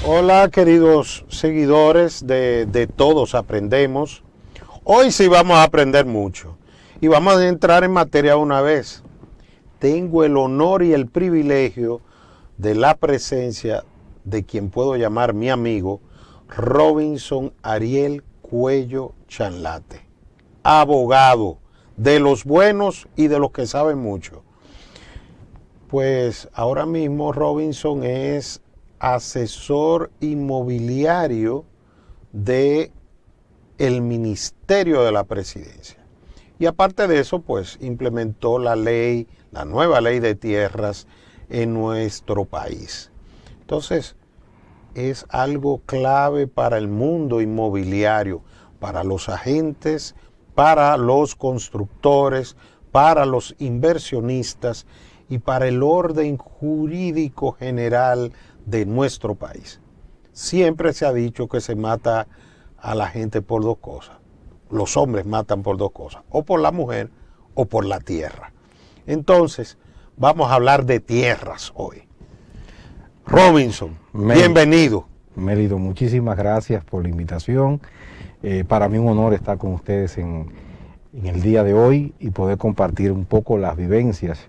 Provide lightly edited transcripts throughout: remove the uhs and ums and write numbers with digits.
Hola queridos seguidores de Todos Aprendemos. Hoy sí vamos a aprender mucho y vamos a entrar en materia una vez. Tengo el honor y el privilegio de la presencia de quien puedo llamar mi amigo Robinson Ariel Cuello Chanlate, abogado de los buenos y de los que saben mucho. Pues ahora mismo Robinson es asesor inmobiliario de el Ministerio de la Presidencia. Y aparte de eso, pues implementó la nueva ley de tierras en nuestro país. Entonces, es algo clave para el mundo inmobiliario, para los agentes, para los constructores, para los inversionistas y para el orden jurídico general de nuestro país. Siempre se ha dicho que se mata a la gente por dos cosas. Los hombres matan por dos cosas, o por la mujer o por la tierra. Entonces, vamos a hablar de tierras hoy. Robinson, bienvenido. Melido, muchísimas gracias por la invitación. Para mí un honor estar con ustedes en el día de hoy y poder compartir un poco las vivencias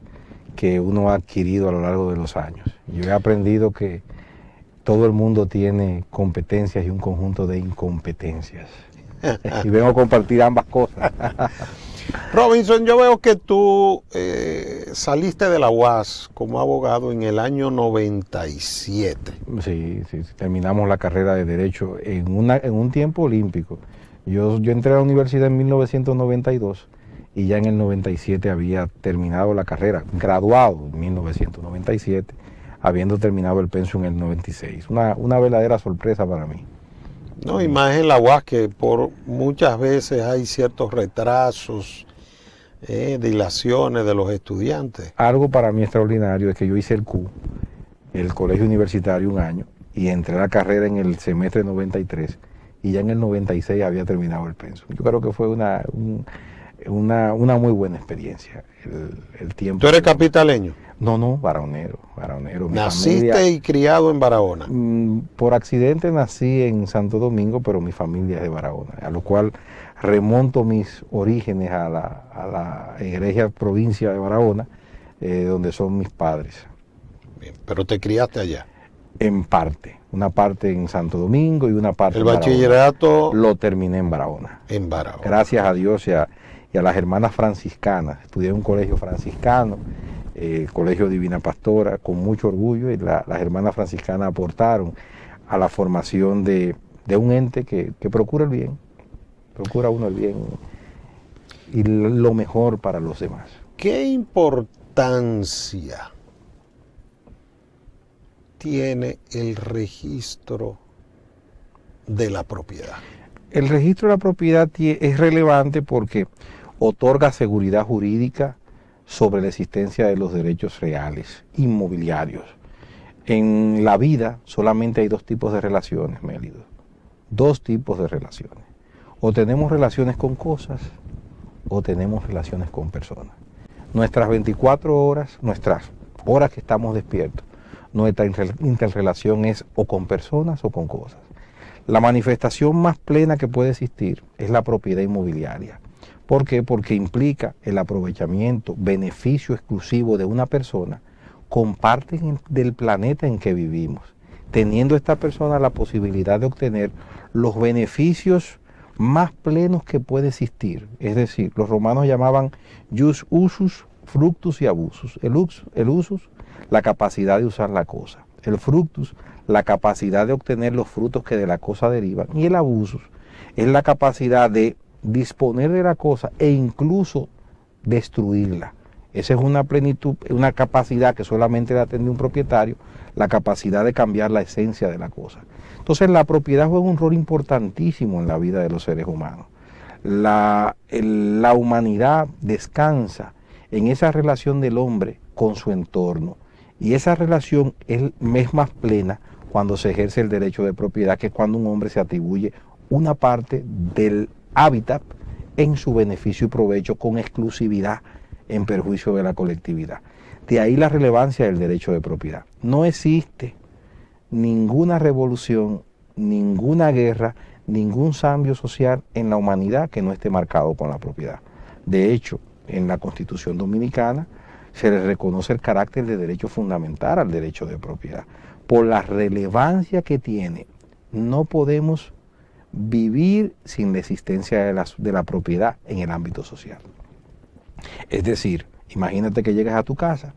que uno ha adquirido a lo largo de los años. Yo he aprendido que todo el mundo tiene competencias y un conjunto de incompetencias. Y vengo a compartir ambas cosas. Robinson, yo veo que tú saliste de la UAS como abogado en el año 97. Sí, terminamos la carrera de Derecho en un tiempo olímpico. Yo entré a la universidad en 1992 y ya en el 97 había terminado la carrera, graduado en 1997, habiendo terminado el pensum en el 96. Una verdadera sorpresa para mí. No, y más en la UAS que por muchas veces hay ciertos retrasos, dilaciones de los estudiantes. Algo para mí extraordinario es que yo hice el colegio universitario un año, y entré a la carrera en el semestre 93, y ya en el 96 había terminado el pensum. Yo creo que fue una muy buena experiencia el tiempo. ¿Tú eres capitaleño? No, baronero. ¿Naciste familia, y criado en Barahona? Por accidente nací en Santo Domingo, pero mi familia es de Barahona, a lo cual remonto mis orígenes a la egregia provincia de Barahona, donde son mis padres. Bien, pero te criaste allá. En parte, una parte en Santo Domingo y una parte en Barahona. ¿El bachillerato? Lo terminé en Barahona. En Barahona. Gracias a Dios y a las hermanas franciscanas. Estudié en un colegio franciscano, el Colegio Divina Pastora, con mucho orgullo, y las hermanas franciscanas aportaron a la formación de un ente que procura el bien, procura uno el bien y lo mejor para los demás. ¿Qué importancia tiene el registro de la propiedad? El registro de la propiedad es relevante porque otorga seguridad jurídica sobre la existencia de los derechos reales, inmobiliarios. En la vida solamente hay dos tipos de relaciones, Mélido. Dos tipos de relaciones. O tenemos relaciones con cosas, o tenemos relaciones con personas. Nuestras 24 horas, nuestras horas que estamos despiertos, nuestra interrelación es o con personas o con cosas. La manifestación más plena que puede existir es la propiedad inmobiliaria. ¿Por qué? Porque implica el aprovechamiento, beneficio exclusivo de una persona con parte del planeta en que vivimos, teniendo esta persona la posibilidad de obtener los beneficios más plenos que puede existir. Es decir, los romanos llamaban jus usus, fructus y abusus. El usus, la capacidad de usar la cosa. El fructus, la capacidad de obtener los frutos que de la cosa derivan. Y el abusus es la capacidad de disponer de la cosa e incluso destruirla. Esa es una plenitud, una capacidad que solamente la tiene un propietario, la capacidad de cambiar la esencia de la cosa. Entonces la propiedad juega un rol importantísimo en la vida de los seres humanos. La humanidad descansa en esa relación del hombre con su entorno, y esa relación es más plena cuando se ejerce el derecho de propiedad, que es cuando un hombre se atribuye una parte del hábitat en su beneficio y provecho con exclusividad en perjuicio de la colectividad. De ahí la relevancia del derecho de propiedad. No existe ninguna revolución, ninguna guerra, ningún cambio social en la humanidad que no esté marcado con la propiedad. De hecho, en la Constitución Dominicana se le reconoce el carácter de derecho fundamental al derecho de propiedad. Por la relevancia que tiene, no podemos vivir sin la existencia de la propiedad en el ámbito social. Es decir, imagínate que llegas a tu casa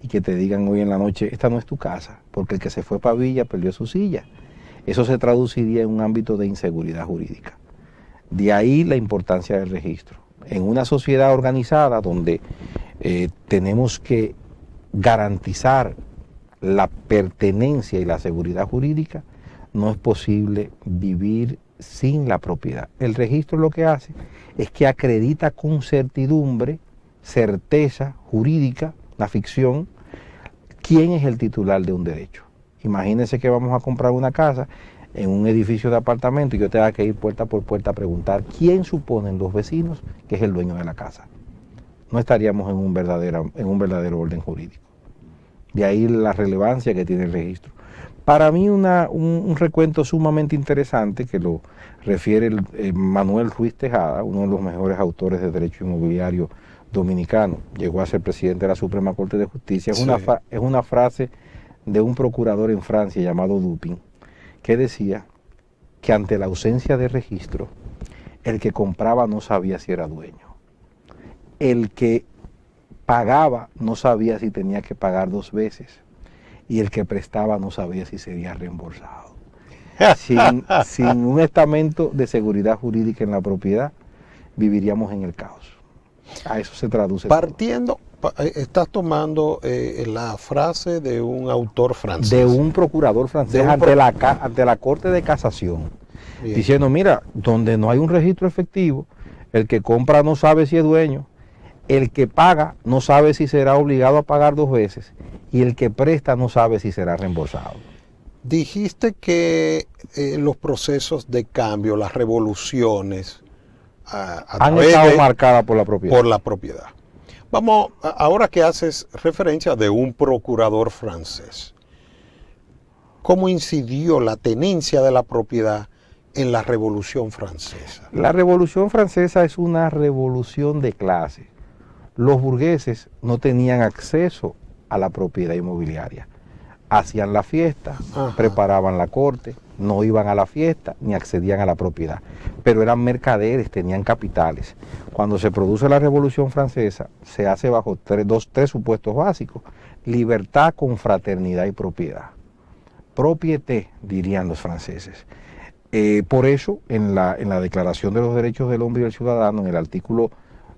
y que te digan hoy en la noche, esta no es tu casa, porque el que se fue para Villa perdió su silla. Eso se traduciría en un ámbito de inseguridad jurídica. De ahí la importancia del registro. En una sociedad organizada donde tenemos que garantizar la pertenencia y la seguridad jurídica, no es posible vivir sin la propiedad. El registro lo que hace es que acredita con certidumbre, certeza jurídica, la ficción, quién es el titular de un derecho. Imagínense que vamos a comprar una casa en un edificio de apartamento y yo tenga que ir puerta por puerta a preguntar quién suponen los vecinos que es el dueño de la casa. No estaríamos en un verdadero orden jurídico. De ahí la relevancia que tiene el registro. Para mí un recuento sumamente interesante que lo refiere Manuel Ruiz Tejada, uno de los mejores autores de derecho inmobiliario dominicano, llegó a ser presidente de la Suprema Corte de Justicia. Sí. Es una frase de un procurador en Francia llamado Dupin, que decía que ante la ausencia de registro, el que compraba no sabía si era dueño. El que pagaba no sabía si tenía que pagar 2 veces. Y el que prestaba no sabía si sería reembolsado. Sin un estamento de seguridad jurídica en la propiedad, viviríamos en el caos. A eso se traduce. Estás tomando la frase de un autor francés. De un procurador francés ante la Corte de Casación. Bien. Diciendo, mira, donde no hay un registro efectivo, el que compra no sabe si es dueño, el que paga no sabe si será obligado a pagar 2 veces y el que presta no sabe si será reembolsado. Dijiste que los procesos de cambio, las revoluciones, han estado marcadas por la propiedad. Por la propiedad. Vamos, ahora que haces referencia de un procurador francés, ¿cómo incidió la tenencia de la propiedad en la Revolución Francesa? La Revolución Francesa es una revolución de clase. Los burgueses no tenían acceso a la propiedad inmobiliaria. Hacían la fiesta, preparaban la corte, no iban a la fiesta ni accedían a la propiedad. Pero eran mercaderes, tenían capitales. Cuando se produce la Revolución Francesa, se hace bajo tres supuestos básicos: libertad, confraternidad y propiedad. Propiété, dirían los franceses. Por eso, en la Declaración de los Derechos del Hombre y del Ciudadano, en el artículo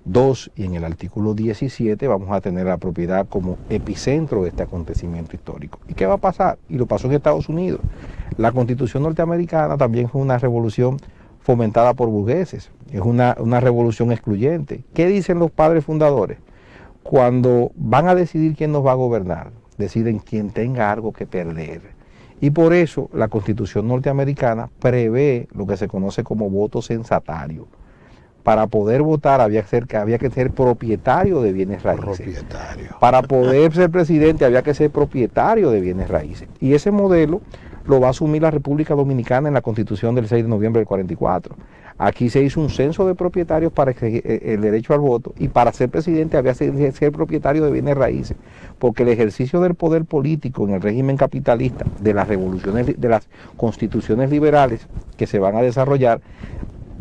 2 y en el artículo 17 vamos a tener la propiedad como epicentro de este acontecimiento histórico. ¿Y qué va a pasar? Y lo pasó en Estados Unidos. La Constitución norteamericana también fue una revolución fomentada por burgueses, es una revolución excluyente. ¿Qué dicen los padres fundadores? Cuando van a decidir quién nos va a gobernar, deciden quien tenga algo que perder. Y por eso la Constitución norteamericana prevé lo que se conoce como voto censatario. Para poder votar había que ser propietario de bienes raíces. Para poder ser presidente había que ser propietario de bienes raíces. Y ese modelo lo va a asumir la República Dominicana en la Constitución del 6 de noviembre del 44. Aquí se hizo un censo de propietarios para el derecho al voto, y para ser presidente había que ser propietario de bienes raíces, porque el ejercicio del poder político en el régimen capitalista, de las revoluciones, de las constituciones liberales que se van a desarrollar,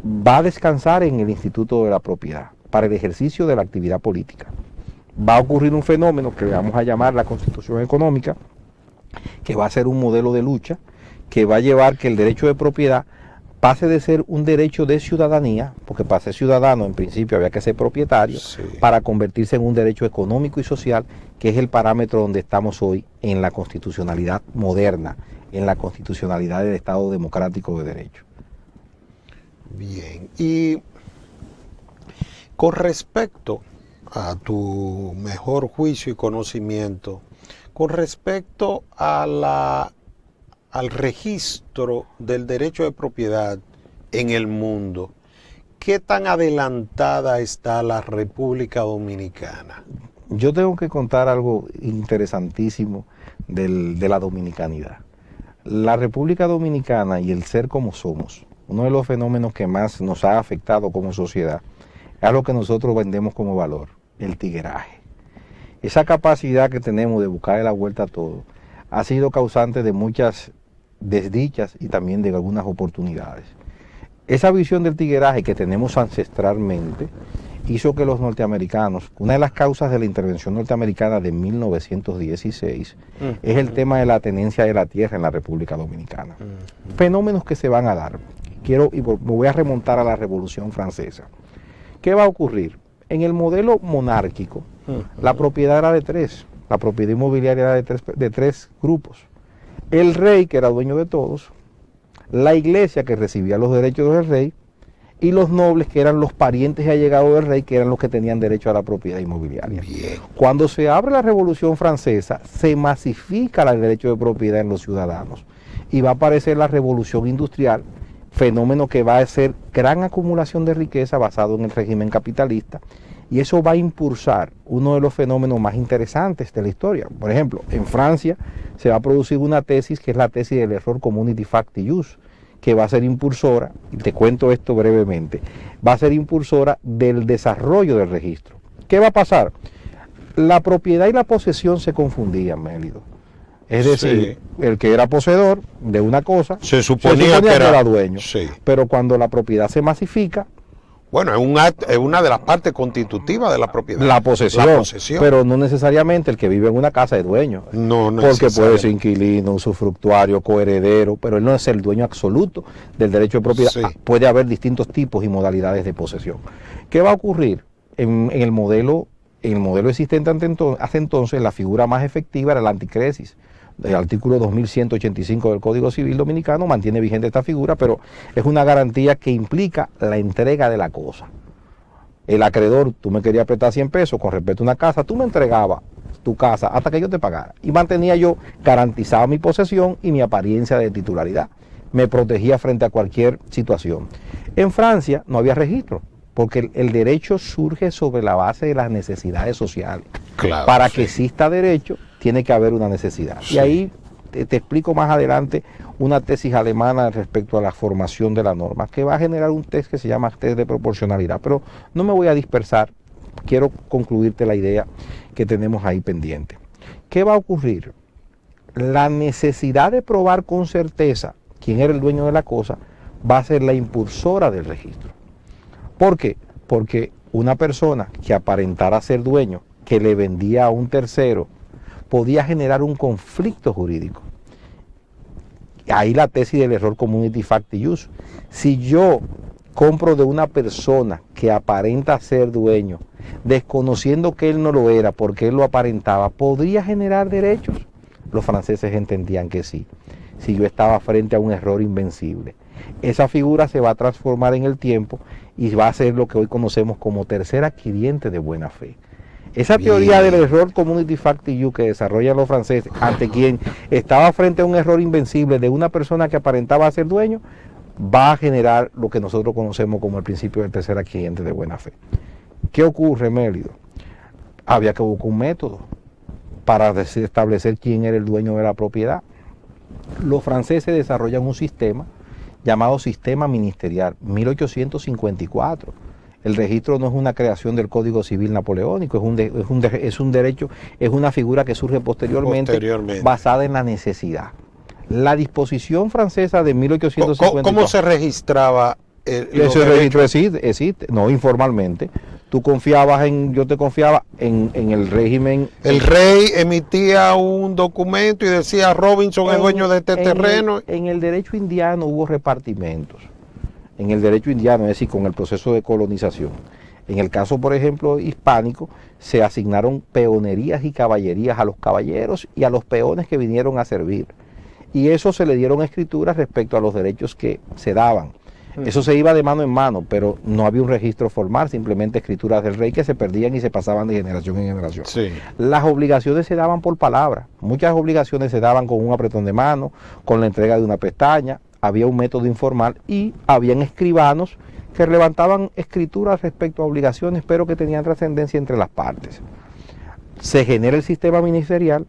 va a descansar en el Instituto de la Propiedad para el ejercicio de la actividad política. Va a ocurrir un fenómeno que vamos a llamar la Constitución Económica, que va a ser un modelo de lucha, que va a llevar que el derecho de propiedad pase de ser un derecho de ciudadanía, porque para ser ciudadano en principio había que ser propietario, sí, para convertirse en un derecho económico y social, que es el parámetro donde estamos hoy en la constitucionalidad moderna, en la constitucionalidad del Estado democrático de derecho. Bien, y con respecto a tu mejor juicio y conocimiento, con respecto a al registro del derecho de propiedad en el mundo, ¿qué tan adelantada está la República Dominicana? Yo tengo que contar algo interesantísimo de la dominicanidad. la República Dominicana y el ser como somos, uno de los fenómenos que más nos ha afectado como sociedad, es lo que nosotros vendemos como valor, el tigueraje. Esa capacidad que tenemos de buscar la vuelta a todo ha sido causante de muchas desdichas y también de algunas oportunidades. Esa visión del tigueraje que tenemos ancestralmente hizo que los norteamericanos, una de las causas de la intervención norteamericana de 1916 es el tema de la tenencia de la tierra en la República Dominicana. Fenómenos que se van a dar. Me voy a remontar a la Revolución Francesa. ¿Qué va a ocurrir? En el modelo monárquico, la propiedad era de tres. La propiedad inmobiliaria era de tres grupos. El rey, que era dueño de todos, la iglesia, que recibía los derechos del rey, y los nobles, que eran los parientes y allegados del rey, que eran los que tenían derecho a la propiedad inmobiliaria. Bien. Cuando se abre la Revolución Francesa, se masifica el derecho de propiedad en los ciudadanos y va a aparecer la Revolución Industrial, fenómeno que va a ser gran acumulación de riqueza basado en el régimen capitalista, y eso va a impulsar uno de los fenómenos más interesantes de la historia. Por ejemplo, en Francia se va a producir una tesis que es la tesis del error Community Fact Use, que va a ser impulsora, y te cuento esto brevemente, va a ser impulsora del desarrollo del registro. ¿Qué va a pasar? La propiedad y la posesión se confundían, Mélido. Es decir, el que era poseedor de una cosa se suponía que era dueño. Sí. Pero cuando la propiedad se masifica, bueno, es una de las partes constitutivas de la propiedad. La posesión. Pero no necesariamente el que vive en una casa es dueño. No, porque puede ser inquilino, usufructuario, coheredero, pero él no es el dueño absoluto del derecho de propiedad. Sí. Puede haber distintos tipos y modalidades de posesión. ¿Qué va a ocurrir? En el modelo existente hasta entonces, la figura más efectiva era la anticresis. El artículo 2185 del Código Civil Dominicano mantiene vigente esta figura, pero es una garantía que implica la entrega de la cosa. El acreedor, tú me querías prestar 100 pesos con respecto a una casa, tú me entregabas tu casa hasta que yo te pagara. Y mantenía yo garantizada mi posesión y mi apariencia de titularidad. Me protegía frente a cualquier situación. En Francia no había registro, porque el derecho surge sobre la base de las necesidades sociales. Claro, para que exista derecho, tiene que haber una necesidad. Sí. Y ahí te explico más adelante una tesis alemana respecto a la formación de la norma, que va a generar un test que se llama test de proporcionalidad. Pero no me voy a dispersar, quiero concluirte la idea que tenemos ahí pendiente. ¿Qué va a ocurrir? La necesidad de probar con certeza quién era el dueño de la cosa va a ser la impulsora del registro. ¿Por qué? Porque una persona que aparentara ser dueño, que le vendía a un tercero, podía generar un conflicto jurídico. Ahí la tesis del error Community Fact Use. Si yo compro de una persona que aparenta ser dueño, desconociendo que él no lo era porque él lo aparentaba, ¿podría generar derechos? Los franceses entendían que sí, si yo estaba frente a un error invencible. Esa figura se va a transformar en el tiempo y va a ser lo que hoy conocemos como tercer adquiriente de buena fe. Esa teoría del error Community Fact Use que desarrollan los franceses, ante quien estaba frente a un error invencible de una persona que aparentaba ser dueño, va a generar lo que nosotros conocemos como el principio del tercer adquiriente de buena fe. ¿Qué ocurre, Mélido? Había que buscar un método para establecer quién era el dueño de la propiedad. Los franceses desarrollan un sistema llamado sistema ministerial, 1854. El registro no es una creación del Código Civil napoleónico, es un derecho, es una figura que surge posteriormente. Basada en la necesidad. La disposición francesa de 1854... ¿Cómo se registraba? Ese registro existe, no informalmente. Yo te confiaba en el régimen. El rey emitía un documento y decía Robinson es dueño de este terreno. En el derecho indiano hubo repartimentos. En el derecho indiano, es decir, con el proceso de colonización. En el caso, por ejemplo, hispánico, se asignaron peonerías y caballerías a los caballeros y a los peones que vinieron a servir. Y eso se le dieron escrituras respecto a los derechos que se daban. Eso se iba de mano en mano, pero no había un registro formal, simplemente escrituras del rey que se perdían y se pasaban de generación en generación. Sí. Las obligaciones se daban por palabra. Muchas obligaciones se daban con un apretón de mano, con la entrega de una pestaña. Había un método informal y habían escribanos que levantaban escrituras respecto a obligaciones, pero que tenían trascendencia entre las partes. Se genera el sistema ministerial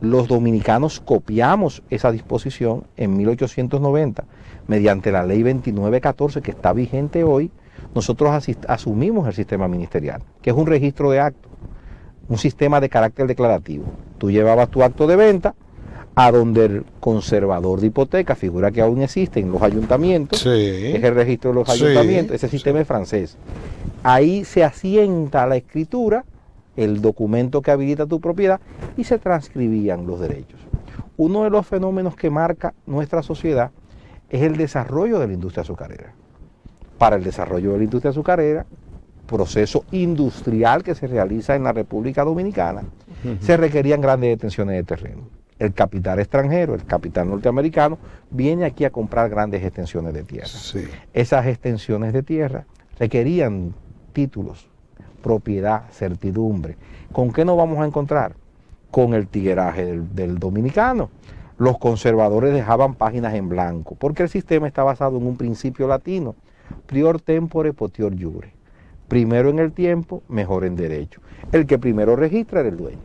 Los dominicanos copiamos esa disposición en 1890 mediante la ley 2914 que está vigente hoy. Nosotros asumimos el sistema ministerial, que es un registro de actos, un sistema de carácter declarativo. Tú llevabas tu acto de venta a donde el conservador de hipoteca, figura que aún existe en los ayuntamientos, es el registro de los ayuntamientos, ese sistema es francés. Ahí se asienta la escritura, el documento que habilita tu propiedad, y se transcribían los derechos. Uno de los fenómenos que marca nuestra sociedad es el desarrollo de la industria azucarera. Para el desarrollo de la industria azucarera, proceso industrial que se realiza en la República Dominicana, se requerían grandes extensiones de terreno. El capital extranjero, el capital norteamericano, viene aquí a comprar grandes extensiones de tierra. Sí. Esas extensiones de tierra requerían títulos, propiedad, certidumbre. ¿Con qué nos vamos a encontrar? Con el tigueraje del dominicano. Los conservadores dejaban páginas en blanco, porque el sistema está basado en un principio latino, prior tempore potior iure. Primero en el tiempo, mejor en derecho. El que primero registra era el dueño.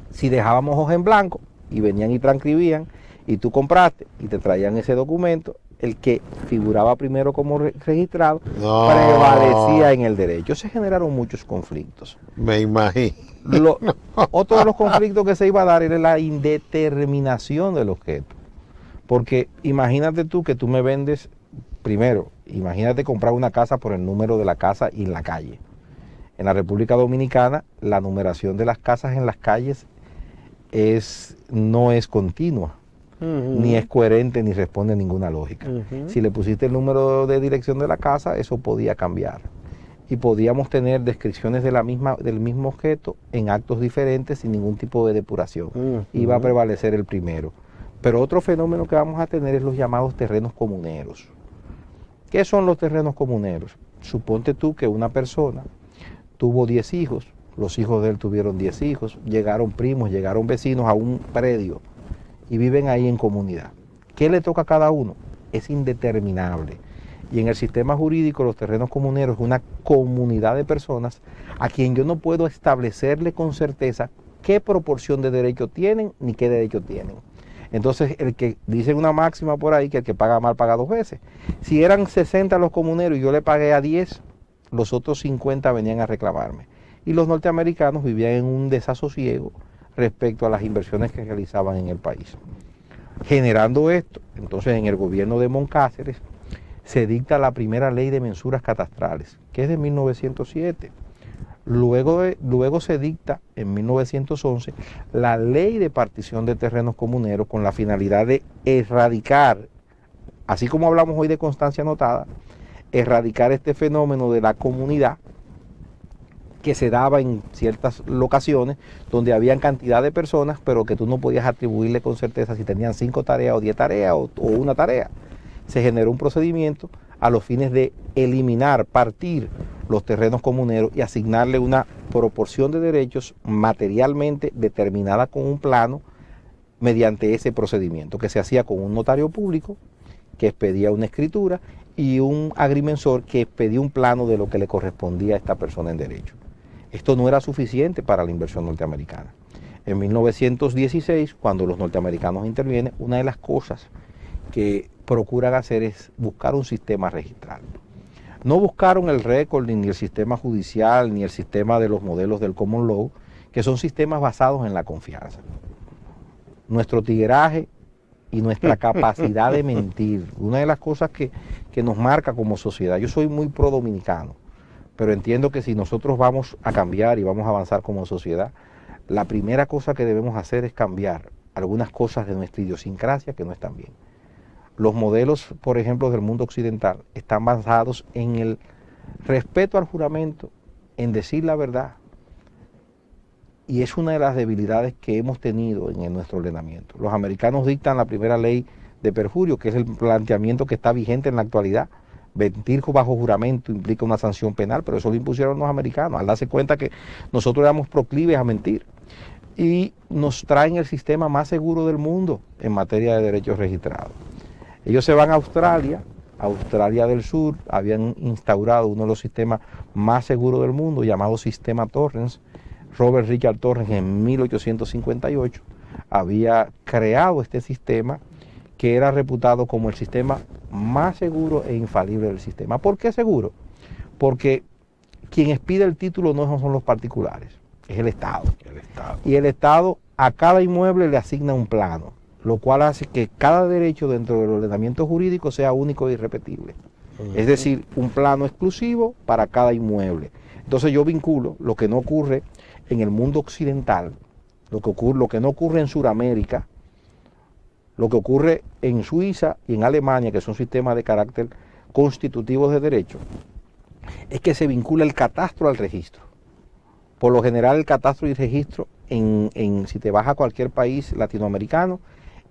Si dejábamos hoja en blanco y venían y transcribían, y tú compraste y te traían ese documento, el que figuraba primero como registrado prevalecía en el derecho. Se generaron muchos conflictos. Me imagino. Otro de los conflictos que se iba a dar era la indeterminación del objeto. Porque imagínate tú que tú me vendes, primero, imagínate comprar una casa por el número de la casa y en la calle. En la República Dominicana, la numeración de las casas en las calles no es continua, ni es coherente, ni responde a ninguna lógica. Si le pusiste el número de dirección de la casa, eso podía cambiar. Y podíamos tener descripciones del mismo objeto en actos diferentes sin ningún tipo de depuración. Iba a prevalecer el primero. Pero otro fenómeno que vamos a tener es los llamados terrenos comuneros. ¿Qué son los terrenos comuneros? Suponte tú que una persona tuvo 10 hijos, los hijos de él tuvieron 10 hijos, llegaron primos, llegaron vecinos a un predio y viven ahí en comunidad. ¿Qué le toca a cada uno? Es indeterminable. Y en el sistema jurídico, los terrenos comuneros es una comunidad de personas a quien yo no puedo establecerle con certeza qué proporción de derecho tienen ni qué derecho tienen. Entonces, el que dice una máxima por ahí, que el que paga mal paga 2 veces. Si eran 60 los comuneros y yo le pagué a 10, los otros 50 venían a reclamarme. Y los norteamericanos vivían en un desasosiego respecto a las inversiones que realizaban en el país. Generando esto, entonces en el gobierno de Moncáceres se dicta la primera ley de mensuras catastrales, que es de 1907. Luego se dicta en 1911 la ley de partición de terrenos comuneros con la finalidad de erradicar, así como hablamos hoy de constancia anotada, erradicar este fenómeno de la comunidad que se daba en ciertas locaciones donde habían cantidad de personas, pero que tú no podías atribuirle con certeza si tenían 5 tareas o 10 tareas o una tarea. Se generó un procedimiento a los fines de eliminar, partir los terrenos comuneros y asignarle una proporción de derechos materialmente determinada con un plano mediante ese procedimiento, que se hacía con un notario público que expedía una escritura y un agrimensor que expedía un plano de lo que le correspondía a esta persona en derecho. Esto no era suficiente para la inversión norteamericana. En 1916, cuando los norteamericanos intervienen, una de las cosas que procuran hacer es buscar un sistema registral. No buscaron el récord, ni el sistema judicial, ni el sistema de los modelos del common law, que son sistemas basados en la confianza. Nuestro tigueraje y nuestra capacidad de mentir, una de las cosas que nos marca como sociedad. Yo soy muy pro dominicano, pero entiendo que si nosotros vamos a cambiar y vamos a avanzar como sociedad, la primera cosa que debemos hacer es cambiar algunas cosas de nuestra idiosincrasia que no están bien. Los modelos, por ejemplo, del mundo occidental están basados en el respeto al juramento, en decir la verdad. Y es una de las debilidades que hemos tenido en nuestro ordenamiento. Los americanos dictan la primera ley de perjurio, que es el planteamiento que está vigente en la actualidad. Mentir bajo juramento implica una sanción penal, pero eso lo impusieron los americanos, al darse cuenta que nosotros éramos proclives a mentir. Y nos traen el sistema más seguro del mundo en materia de derechos registrados. Ellos se van a Australia del Sur, habían instaurado uno de los sistemas más seguros del mundo, llamado Sistema Torrens, Robert Richard Torrens en 1858, había creado este sistema que era reputado como el sistema más seguro e infalible del sistema. ¿Por qué seguro? Porque quien expide el título no son los particulares, es el Estado. Y el Estado a cada inmueble le asigna un plano, lo cual hace que cada derecho dentro del ordenamiento jurídico sea único e irrepetible. Es decir, un plano exclusivo para cada inmueble. Entonces yo vinculo lo que no ocurre en el mundo occidental, lo que no ocurre en Sudamérica, lo que ocurre en Suiza y en Alemania, que son sistemas de carácter constitutivos de derecho, es que se vincula el catastro al registro. Por lo general el catastro y el registro, si te vas a cualquier país latinoamericano,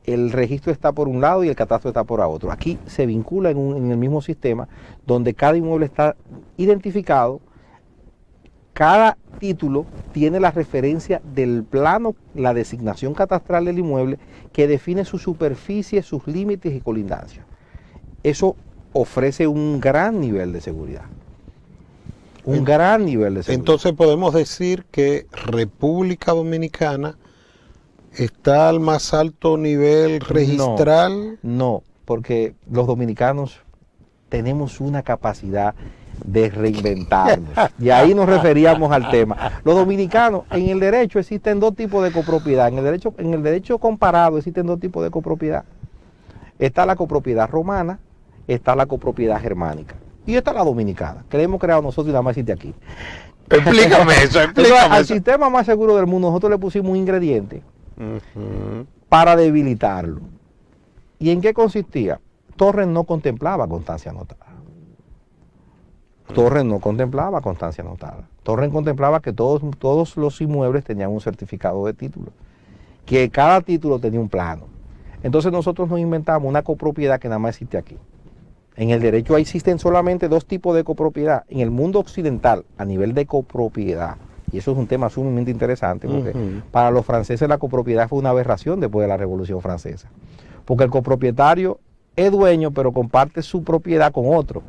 el registro está por un lado y el catastro está por otro. Aquí se vincula en el mismo sistema, donde cada inmueble está identificado, cada título tiene la referencia del plano, la designación catastral del inmueble, que define su superficie, sus límites y colindancia. Eso ofrece un gran nivel de seguridad. Un gran nivel de seguridad. Entonces podemos decir que República Dominicana está al más alto nivel registral. No, porque los dominicanos tenemos una capacidad de reinventarnos. Y ahí nos referíamos al tema. Los dominicanos, en el derecho existen dos tipos de copropiedad. En el derecho comparado existen dos tipos de copropiedad. Está la copropiedad romana, está la copropiedad germánica. Y está la dominicana, que la hemos creado nosotros y nada más existe aquí. Explícame eso, Al sistema más seguro del mundo nosotros le pusimos un ingrediente para debilitarlo. ¿Y en qué consistía? Torres no contemplaba constancia anotada. Torres no contemplaba constancia anotada. Torres contemplaba que todos los inmuebles tenían un certificado de título, que cada título tenía un plano. Entonces nosotros nos inventamos una copropiedad que nada más existe aquí. En el derecho existen solamente dos tipos de copropiedad. En el mundo occidental, a nivel de copropiedad, y eso es un tema sumamente interesante, porque para los franceses la copropiedad fue una aberración después de la Revolución Francesa. Porque el copropietario es dueño, pero comparte su propiedad con otro.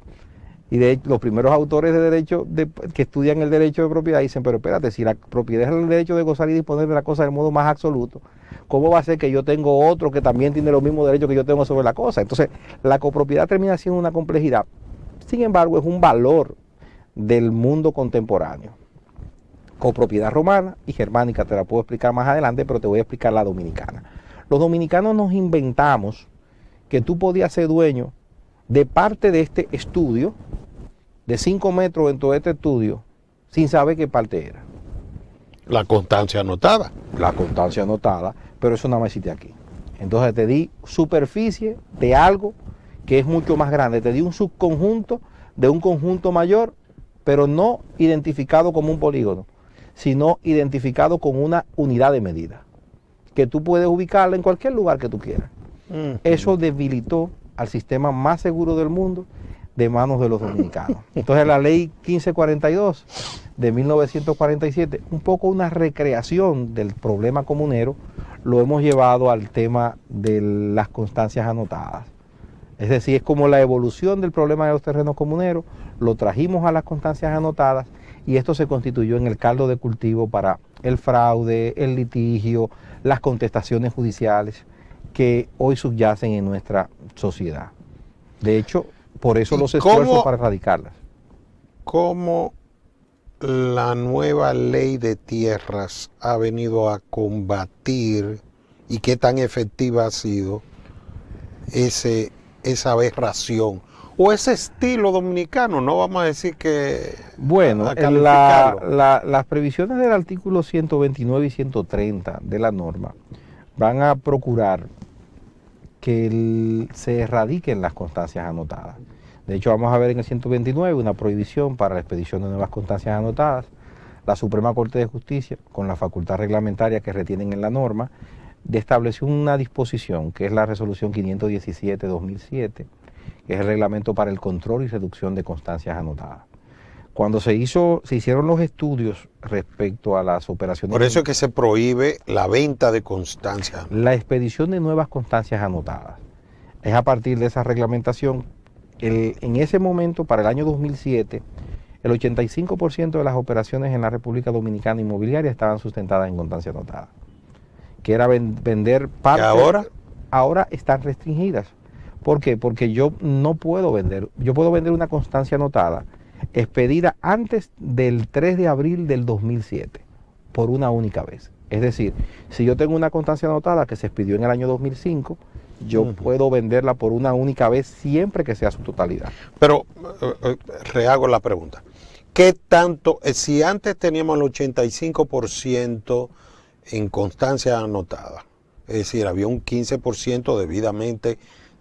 Y de hecho, los primeros autores de derecho que estudian el derecho de propiedad dicen, pero espérate, si la propiedad es el derecho de gozar y disponer de la cosa del modo más absoluto, ¿cómo va a ser que yo tengo otro que también tiene los mismos derechos que yo tengo sobre la cosa? Entonces, la copropiedad termina siendo una complejidad. Sin embargo, es un valor del mundo contemporáneo. Copropiedad romana y germánica, te la puedo explicar más adelante, pero te voy a explicar la dominicana. Los dominicanos nos inventamos que tú podías ser dueño de parte de este estudio, de 5 metros dentro de este estudio, sin saber qué parte era. La constancia anotada. La constancia anotada, pero eso nada más existe aquí. Entonces te di superficie de algo que es mucho más grande. Te di un subconjunto de un conjunto mayor, pero no identificado como un polígono, sino identificado con una unidad de medida, que tú puedes ubicarla en cualquier lugar que tú quieras. Eso debilitó al sistema más seguro del mundo de manos de los dominicanos. Entonces la ley 1542 de 1947, un poco una recreación del problema comunero, lo hemos llevado al tema de las constancias anotadas. Es decir, es como la evolución del problema de los terrenos comuneros, lo trajimos a las constancias anotadas y esto se constituyó en el caldo de cultivo para el fraude, el litigio, las contestaciones judiciales que hoy subyacen en nuestra sociedad. De hecho, por eso los esfuerzos para erradicarlas. ¿Cómo la nueva ley de tierras ha venido a combatir y qué tan efectiva ha sido esa aberración o ese estilo dominicano? No vamos a decir que... Bueno, las previsiones del artículo 129 y 130 de la norma van a procurar que se erradiquen las constancias anotadas. De hecho, vamos a ver en el 129 una prohibición para la expedición de nuevas constancias anotadas. La Suprema Corte de Justicia, con la facultad reglamentaria que retienen en la norma, estableció una disposición, que es la resolución 517-2007, que es el reglamento para el control y reducción de constancias anotadas. Cuando se hicieron los estudios respecto a las operaciones... Por eso es que se prohíbe la venta de constancias. La expedición de nuevas constancias anotadas. Es a partir de esa reglamentación, en ese momento, para el año 2007, el 85% de las operaciones en la República Dominicana inmobiliaria estaban sustentadas en constancia anotada. que era vender parte. ¿Y ahora? Ahora están restringidas. ¿Por qué? Porque yo no puedo vender, yo puedo vender una constancia anotada expedida antes del 3 de abril del 2007 por una única vez. Es decir, si yo tengo una constancia anotada que se expidió en el año 2005, yo puedo venderla por una única vez siempre que sea su totalidad. Pero rehago la pregunta. ¿Qué tanto, si antes teníamos el 85% en constancia anotada, es decir, había un 15% debidamente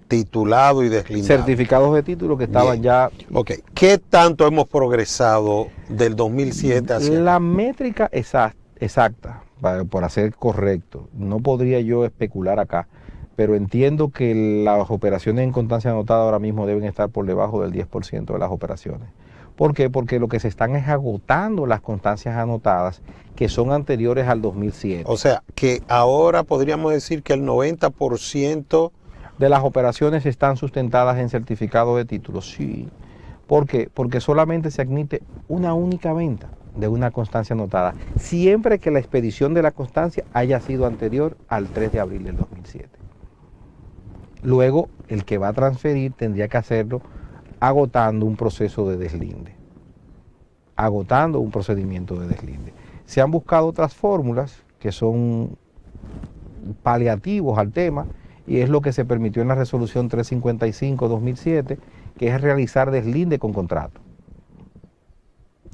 titulado y deslindado? Certificados de título que estaban ya... Ok, ¿qué tanto hemos progresado del 2007 hacia la acá? métrica exacta, por hacer correcto, no podría yo especular acá, pero entiendo que las operaciones en constancia anotada ahora mismo deben estar por debajo del 10% de las operaciones. ¿Por qué? Porque lo que se están es agotando las constancias anotadas que son anteriores al 2007. O sea, que ahora podríamos decir que el 90% de las operaciones están sustentadas en certificado de título. Sí. ¿Por qué? Porque solamente se admite una única venta de una constancia anotada, siempre que la expedición de la constancia haya sido anterior al 3 de abril del 2007. Luego, el que va a transferir tendría que hacerlo agotando un proceso de deslinde, agotando un procedimiento de deslinde. Se han buscado otras fórmulas que son paliativos al tema, y es lo que se permitió en la resolución 355-2007, que es realizar deslinde con contrato.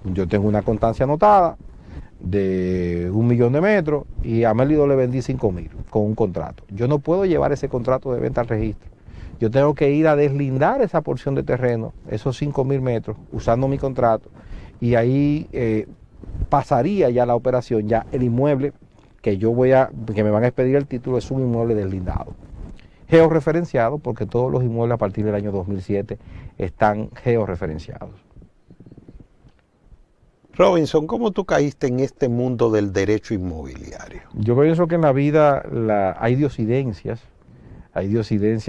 Yo tengo una constancia anotada de 1 millón de metros y a Melido le vendí 5.000 con un contrato. Yo no puedo llevar ese contrato de venta al registro. Yo tengo que ir a deslindar esa porción de terreno, esos 5.000 metros, usando mi contrato, y ahí pasaría ya la operación, ya el inmueble que me van a expedir el título es un inmueble deslindado. Georreferenciado, porque todos los inmuebles a partir del año 2007 están georreferenciados. Robinson, ¿cómo tú caíste en este mundo del derecho inmobiliario? Yo pienso que en la vida hay diosidencias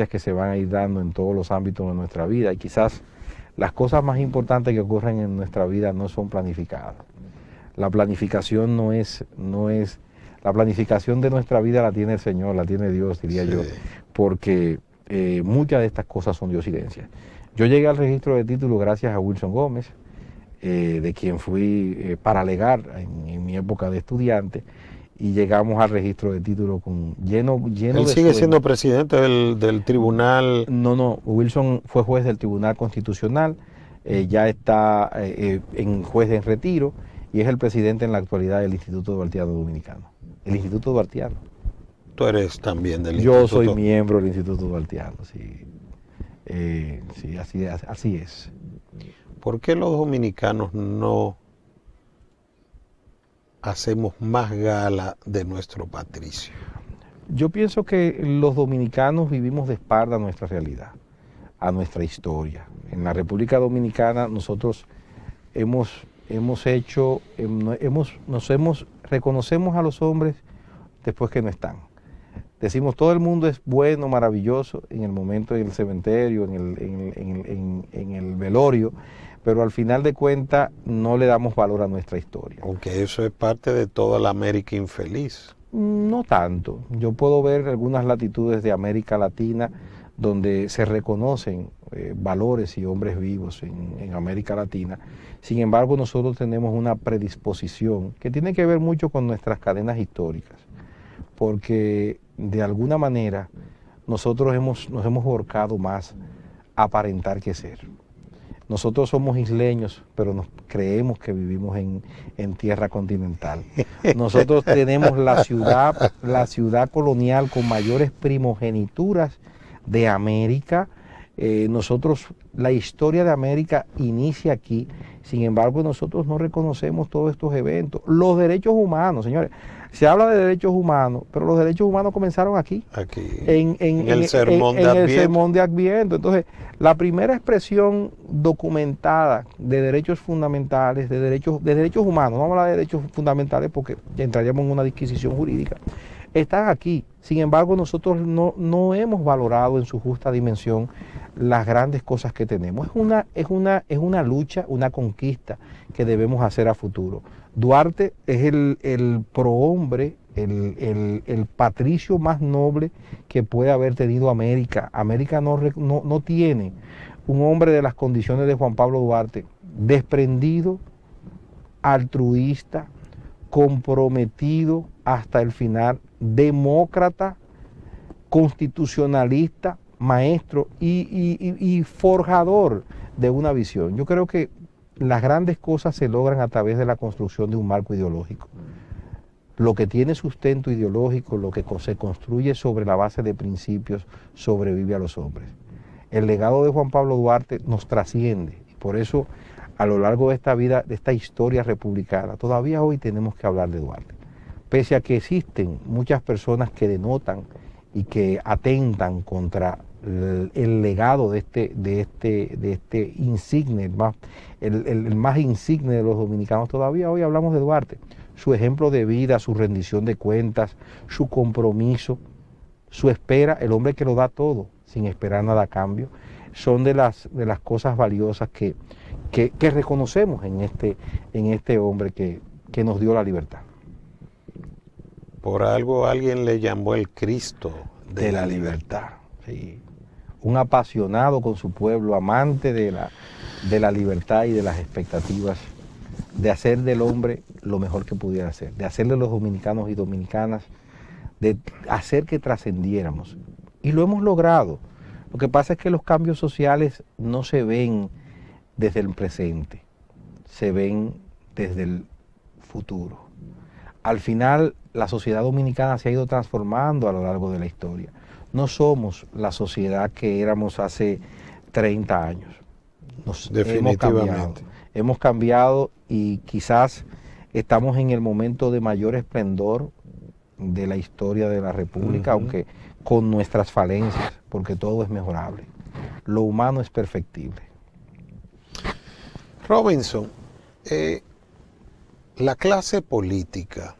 que se van a ir dando en todos los ámbitos de nuestra vida, y quizás las cosas más importantes que ocurren en nuestra vida no son planificadas. La planificación la planificación de nuestra vida la tiene el Señor, la tiene Dios, diría yo, porque muchas de estas cosas son diosidencias. Yo llegué al registro de títulos gracias a Wilson Gómez, de quien fui paralegal en mi época de estudiante, y llegamos al registro de títulos lleno ¿Él de sigue sueños. siendo presidente del tribunal? No, Wilson fue juez del Tribunal Constitucional, ya está en juez en retiro, y es el presidente en la actualidad del Instituto Duartiano Dominicano. El Instituto Duartiano. Tú eres también del Yo instituto. soy miembro del Instituto Duartiano, sí. Sí, así es. ¿Por qué los dominicanos no hacemos más gala de nuestro patricio? Yo pienso que los dominicanos vivimos de espalda a nuestra realidad, a nuestra historia. En la República Dominicana nosotros reconocemos a los hombres después que no están. Decimos, todo el mundo es bueno, maravilloso en el momento del cementerio, en el velorio, pero al final de cuentas no le damos valor a nuestra historia. Aunque eso es parte de toda la América infeliz. No tanto. Yo puedo ver algunas latitudes de América Latina donde se reconocen valores y hombres vivos en América Latina. Sin embargo, nosotros tenemos una predisposición que tiene que ver mucho con nuestras cadenas históricas, porque de alguna manera nosotros nos hemos volcado más a aparentar que ser. Nosotros somos isleños, pero nos creemos que vivimos en tierra continental. Nosotros tenemos la ciudad colonial con mayores primogenituras de América. La historia de América inicia aquí. Sin embargo, nosotros no reconocemos todos estos eventos. Los derechos humanos, señores. Se habla de derechos humanos, pero los derechos humanos comenzaron aquí. En el Sermón de Adviento. Entonces, la primera expresión documentada de derechos fundamentales, de derechos humanos, no vamos a hablar de derechos fundamentales porque entraríamos en una disquisición jurídica, están aquí. Sin embargo, nosotros no hemos valorado en su justa dimensión las grandes cosas que tenemos. Es una lucha, una conquista que debemos hacer a futuro. Duarte es el prohombre el patricio más noble que puede haber tenido América. América no tiene un hombre de las condiciones de Juan Pablo Duarte, desprendido, altruista, comprometido hasta el final, demócrata, constitucionalista, maestro y forjador de una visión. Yo creo que las grandes cosas se logran a través de la construcción de un marco ideológico. Lo que tiene sustento ideológico, lo que se construye sobre la base de principios, sobrevive a los hombres. El legado de Juan Pablo Duarte nos trasciende, y por eso a lo largo de esta vida, de esta historia republicana, todavía hoy tenemos que hablar de Duarte. Pese a que existen muchas personas que denotan y que atentan contra el legado de este insigne, el más insigne de los dominicanos, todavía hoy hablamos de Duarte. Su ejemplo de vida, su rendición de cuentas, su compromiso, su espera, el hombre que lo da todo sin esperar nada a cambio, son de las cosas valiosas que reconocemos en este hombre que nos dio la libertad. Por algo alguien le llamó el Cristo de la libertad. Sí. Un apasionado con su pueblo, amante de la libertad y de las expectativas, de hacer del hombre lo mejor que pudiera hacer, de hacerle a los dominicanos y dominicanas, de hacer que trascendiéramos. Y lo hemos logrado. Lo que pasa es que los cambios sociales no se ven desde el presente, se ven desde el futuro. Al final, la sociedad dominicana se ha ido transformando a lo largo de la historia. No somos la sociedad que éramos hace 30 años. Definitivamente. Hemos cambiado y quizás estamos en el momento de mayor esplendor de la historia de la República, aunque con nuestras falencias, porque todo es mejorable. Lo humano es perfectible. Robinson, la clase política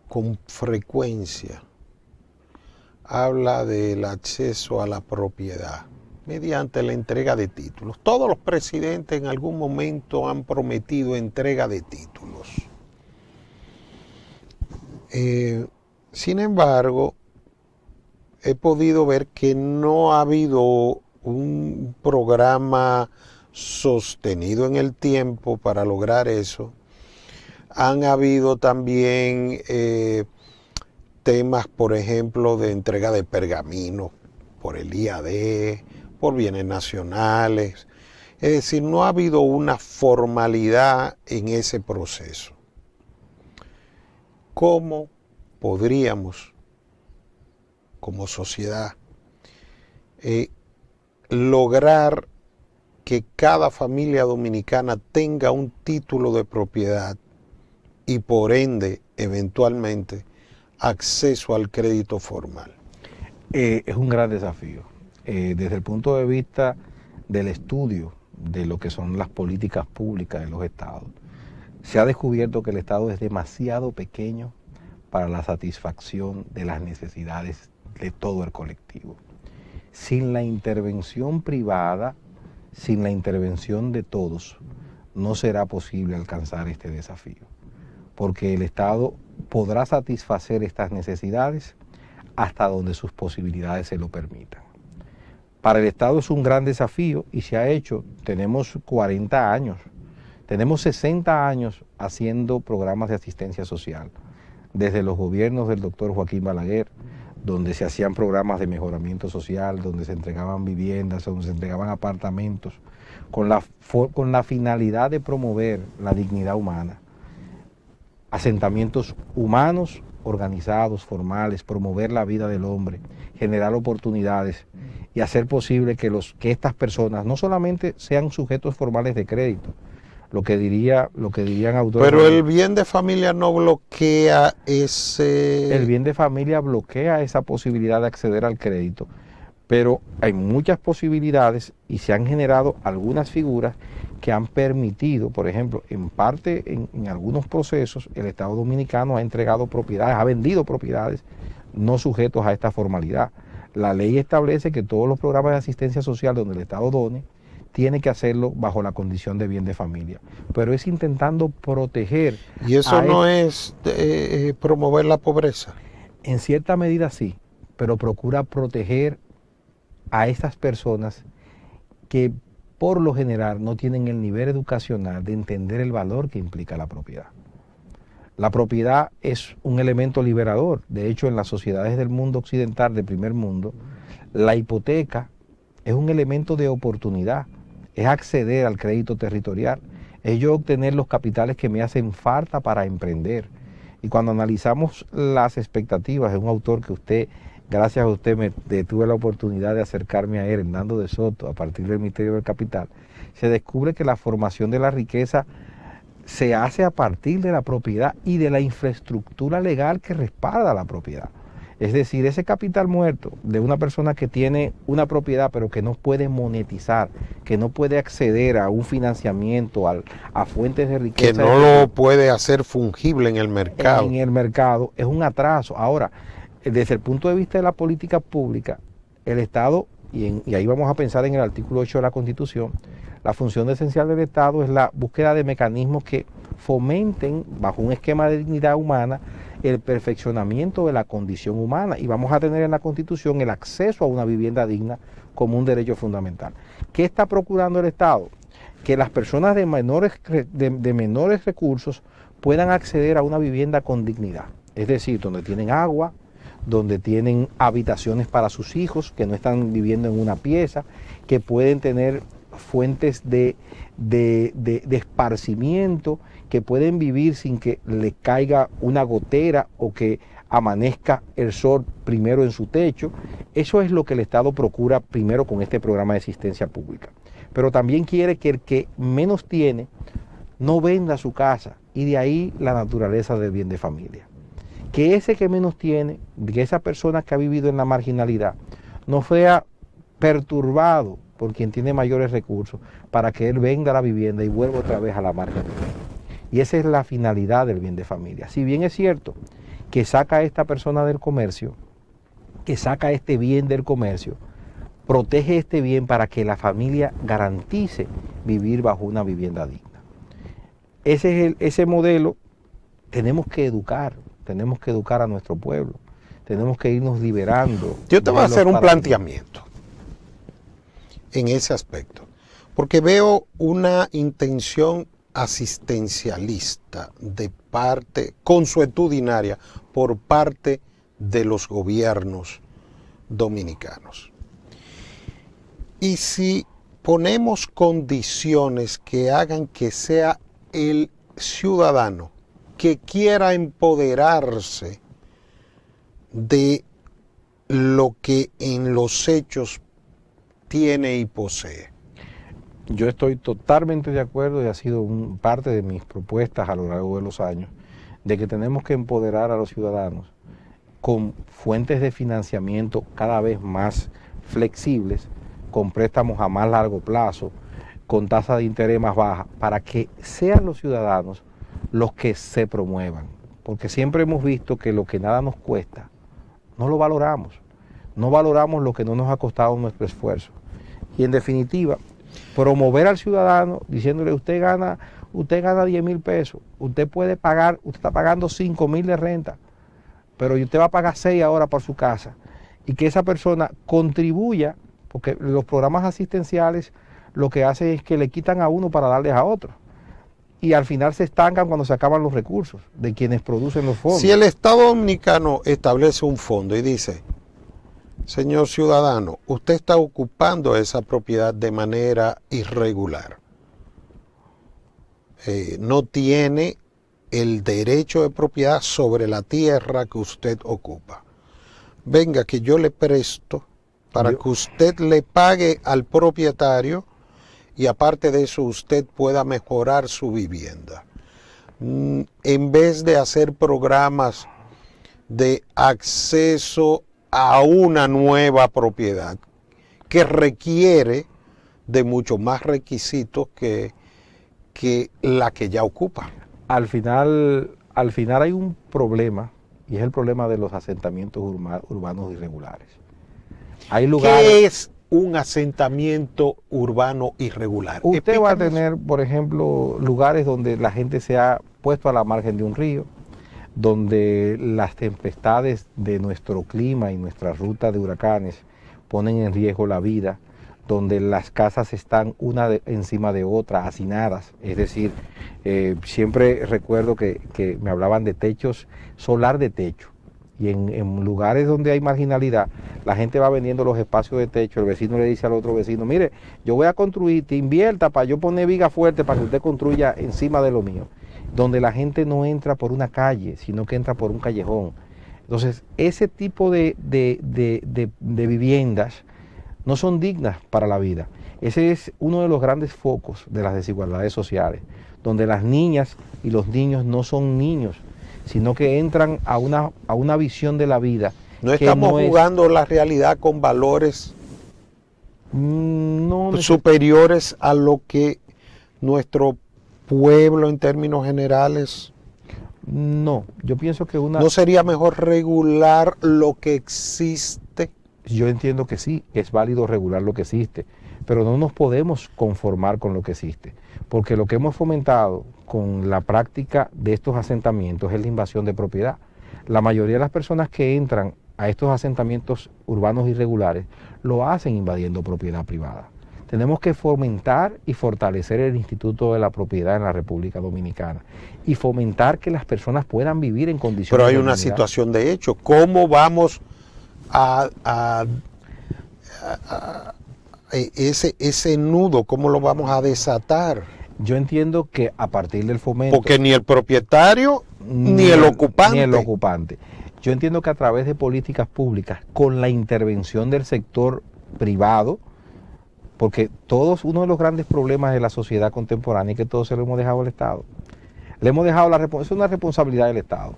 con frecuencia habla del acceso a la propiedad mediante la entrega de títulos. Todos los presidentes en algún momento han prometido entrega de títulos. Sin embargo, he podido ver que no ha habido un programa sostenido en el tiempo para lograr eso. Han habido también temas, por ejemplo, de entrega de pergaminos por el IAD, por bienes nacionales. Es decir, no ha habido una formalidad en ese proceso. ¿Cómo podríamos, como sociedad, lograr que cada familia dominicana tenga un título de propiedad y por ende, eventualmente, acceso al crédito formal? Es un gran desafío. Desde el punto de vista del estudio de lo que son las políticas públicas de los estados, se ha descubierto que el estado es demasiado pequeño para la satisfacción de las necesidades de todo el colectivo. Sin la intervención privada, sin la intervención de todos, no será posible alcanzar este desafío, porque el Estado podrá satisfacer estas necesidades hasta donde sus posibilidades se lo permitan. Para el Estado es un gran desafío y se ha hecho. Tenemos 40 años, tenemos 60 años haciendo programas de asistencia social, desde los gobiernos del doctor Joaquín Balaguer, donde se hacían programas de mejoramiento social, donde se entregaban viviendas, donde se entregaban apartamentos, con la finalidad de promover la dignidad humana. Asentamientos humanos, organizados, formales, promover la vida del hombre, generar oportunidades y hacer posible que estas personas no solamente sean sujetos formales de crédito, lo que dirían autores. Pero el bien de familia no bloquea ese... El bien de familia bloquea esa posibilidad de acceder al crédito, pero hay muchas posibilidades y se han generado algunas figuras que han permitido, por ejemplo, en parte en algunos procesos, el Estado Dominicano ha entregado propiedades, ha vendido propiedades no sujetos a esta formalidad. La ley establece que todos los programas de asistencia social donde el Estado done tiene que hacerlo bajo la condición de bien de familia, pero es intentando proteger. Y eso no es promover la pobreza. En cierta medida sí, pero procura proteger a estas personas que por lo general no tienen el nivel educacional de entender el valor que implica la propiedad. La propiedad es un elemento liberador. De hecho, en las sociedades del mundo occidental, del primer mundo, la hipoteca es un elemento de oportunidad, es acceder al crédito territorial, es yo obtener los capitales que me hacen falta para emprender. Y cuando analizamos las expectativas de un autor que usted, gracias a usted, tuve la oportunidad de acercarme a él, Hernando de Soto, a partir del Misterio del Capital, se descubre que la formación de la riqueza se hace a partir de la propiedad y de la infraestructura legal que respalda la propiedad. Es decir, ese capital muerto de una persona que tiene una propiedad pero que no puede monetizar, que no puede acceder a un financiamiento, a fuentes de riqueza. Que no lo puede hacer fungible en el mercado. En el mercado es un atraso. Ahora, desde el punto de vista de la política pública, el Estado, y ahí vamos a pensar en el artículo 8 de la Constitución, la función esencial del Estado es la búsqueda de mecanismos que fomenten, bajo un esquema de dignidad humana, el perfeccionamiento de la condición humana. Y vamos a tener en la Constitución el acceso a una vivienda digna como un derecho fundamental. ¿Qué está procurando el Estado? Que las personas de menores recursos puedan acceder a una vivienda con dignidad. Es decir, donde tienen agua, donde tienen habitaciones para sus hijos, que no están viviendo en una pieza, que pueden tener fuentes de esparcimiento, que pueden vivir sin que le caiga una gotera o que amanezca el sol primero en su techo. Eso es lo que el Estado procura primero con este programa de asistencia pública. Pero también quiere que el que menos tiene no venda su casa, y de ahí la naturaleza del bien de familia. Que ese que menos tiene, que esa persona que ha vivido en la marginalidad, no sea perturbado por quien tiene mayores recursos, para que él venda la vivienda y vuelva otra vez a la marginalidad. Y esa es la finalidad del bien de familia. Si bien es cierto que saca a esta persona del comercio, que saca este bien del comercio, protege este bien para que la familia garantice vivir bajo una vivienda digna. Ese modelo tenemos que educar a nuestro pueblo, tenemos que irnos liberando. Yo te voy a hacer un planteamiento en ese aspecto, porque veo una intención asistencialista de parte, consuetudinaria, por parte de los gobiernos dominicanos. Y si ponemos condiciones que hagan que sea el ciudadano que quiera empoderarse de lo que en los hechos tiene y posee. Yo estoy totalmente de acuerdo, y ha sido parte de mis propuestas a lo largo de los años, de que tenemos que empoderar a los ciudadanos con fuentes de financiamiento cada vez más flexibles, con préstamos a más largo plazo, con tasa de interés más baja, para que sean los ciudadanos los que se promuevan. Porque siempre hemos visto que lo que nada nos cuesta, no lo valoramos. No valoramos lo que no nos ha costado nuestro esfuerzo. Y en definitiva, promover al ciudadano diciéndole: usted gana 10,000 pesos, usted está pagando 5,000 de renta, pero usted va a pagar 6 ahora por su casa. Y que esa persona contribuya, porque los programas asistenciales lo que hacen es que le quitan a uno para darles a otro. Y al final se estancan cuando se acaban los recursos de quienes producen los fondos. Si el Estado dominicano establece un fondo y dice: señor ciudadano, usted está ocupando esa propiedad de manera irregular, no tiene el derecho de propiedad sobre la tierra que usted ocupa. Venga, que yo le presto para que usted le pague al propietario, y aparte de eso usted pueda mejorar su vivienda. En vez de hacer programas de acceso a una nueva propiedad que requiere de mucho más requisitos que la que ya ocupa. Al final hay un problema, y es el problema de los asentamientos urbanos irregulares. Hay lugares. ¿Qué es un asentamiento urbano irregular? Usted va a Explícame eso. tener, por ejemplo, lugares donde la gente se ha puesto a la margen de un río, donde las tempestades de nuestro clima y nuestra ruta de huracanes ponen en riesgo la vida, donde las casas están encima de otra, hacinadas. Es decir, siempre recuerdo que me hablaban de techos, solar de techo. Y en lugares donde hay marginalidad, la gente va vendiendo los espacios de techo, el vecino le dice al otro vecino, mire, yo voy a construir, te invierta para yo poner viga fuerte para que usted construya encima de lo mío. Donde la gente no entra por una calle, sino que entra por un callejón. Entonces, ese tipo de viviendas no son dignas para la vida. Ese es uno de los grandes focos de las desigualdades sociales, donde las niñas y los niños no son niños, sino que entran a una visión de la vida. No estamos jugando la realidad con valores superiores a lo que nuestro pueblo en términos generales. No, yo pienso que ¿No sería mejor regular lo que existe? Yo entiendo que sí, es válido regular lo que existe, pero no nos podemos conformar con lo que existe, porque lo que hemos fomentado con la práctica de estos asentamientos es la invasión de propiedad. La mayoría de las personas que entran a estos asentamientos urbanos irregulares lo hacen invadiendo propiedad privada. Tenemos que fomentar y fortalecer el Instituto de la Propiedad en la República Dominicana y fomentar que las personas puedan vivir en condiciones Pero hay de una dignidad. situación de hecho. ¿Cómo vamos ese nudo, cómo lo vamos a desatar? Yo entiendo que a partir del fomento... Porque ni el propietario ni el ocupante. Ni el ocupante. Yo entiendo que a través de políticas públicas, con la intervención del sector privado, porque uno de los grandes problemas de la sociedad contemporánea es que todo se lo hemos dejado al Estado. Le hemos dejado es una responsabilidad del Estado.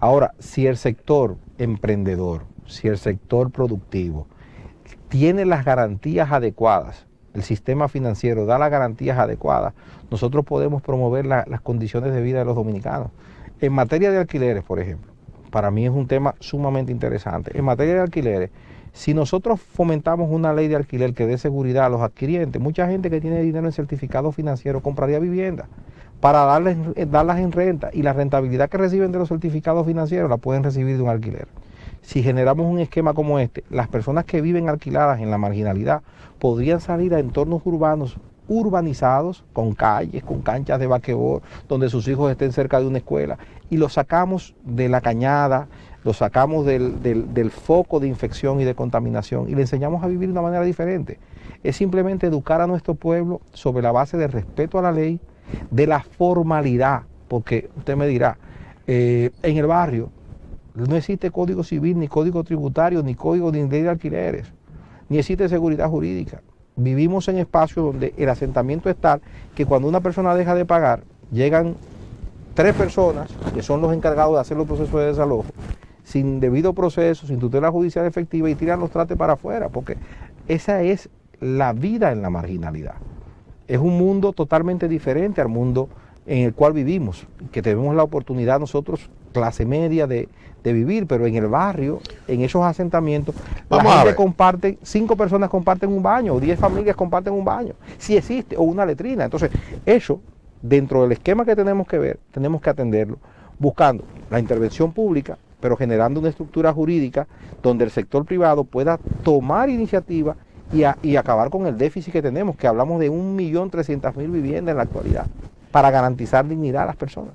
Ahora, si el sector emprendedor, si el sector productivo tiene las garantías adecuadas, el sistema financiero da las garantías adecuadas, nosotros podemos promover las condiciones de vida de los dominicanos. En materia de alquileres, por ejemplo, para mí es un tema sumamente interesante. En materia de alquileres, si nosotros fomentamos una ley de alquiler que dé seguridad a los adquirientes, mucha gente que tiene dinero en certificado financiero compraría vivienda para darlas en renta, y la rentabilidad que reciben de los certificados financieros la pueden recibir de un alquiler. Si generamos un esquema como este, las personas que viven alquiladas en la marginalidad podrían salir a entornos urbanos urbanizados, con calles, con canchas de basquetbol, donde sus hijos estén cerca de una escuela, y los sacamos de la cañada, los sacamos del foco de infección y de contaminación, y le enseñamos a vivir de una manera diferente. Es simplemente educar a nuestro pueblo sobre la base del respeto a la ley, de la formalidad, porque usted me dirá, en el barrio no existe código civil, ni código tributario, ni código de ley de alquileres, ni existe seguridad jurídica. Vivimos en espacios donde el asentamiento es tal que cuando una persona deja de pagar, llegan 3 personas que son los encargados de hacer los procesos de desalojo, sin debido proceso, sin tutela judicial efectiva, y tiran los trates para afuera, porque esa es la vida en la marginalidad. Es un mundo totalmente diferente al mundo en el cual vivimos, que tenemos la oportunidad nosotros, clase media, de vivir, pero en el barrio, en esos asentamientos, la gente comparte, 5 personas comparten un baño, o 10 familias comparten un baño, si existe, o una letrina. Entonces, eso, dentro del esquema que tenemos que ver, tenemos que atenderlo, buscando la intervención pública, pero generando una estructura jurídica donde el sector privado pueda tomar iniciativa y acabar con el déficit que tenemos, que hablamos de 1.300.000 viviendas en la actualidad, para garantizar dignidad a las personas.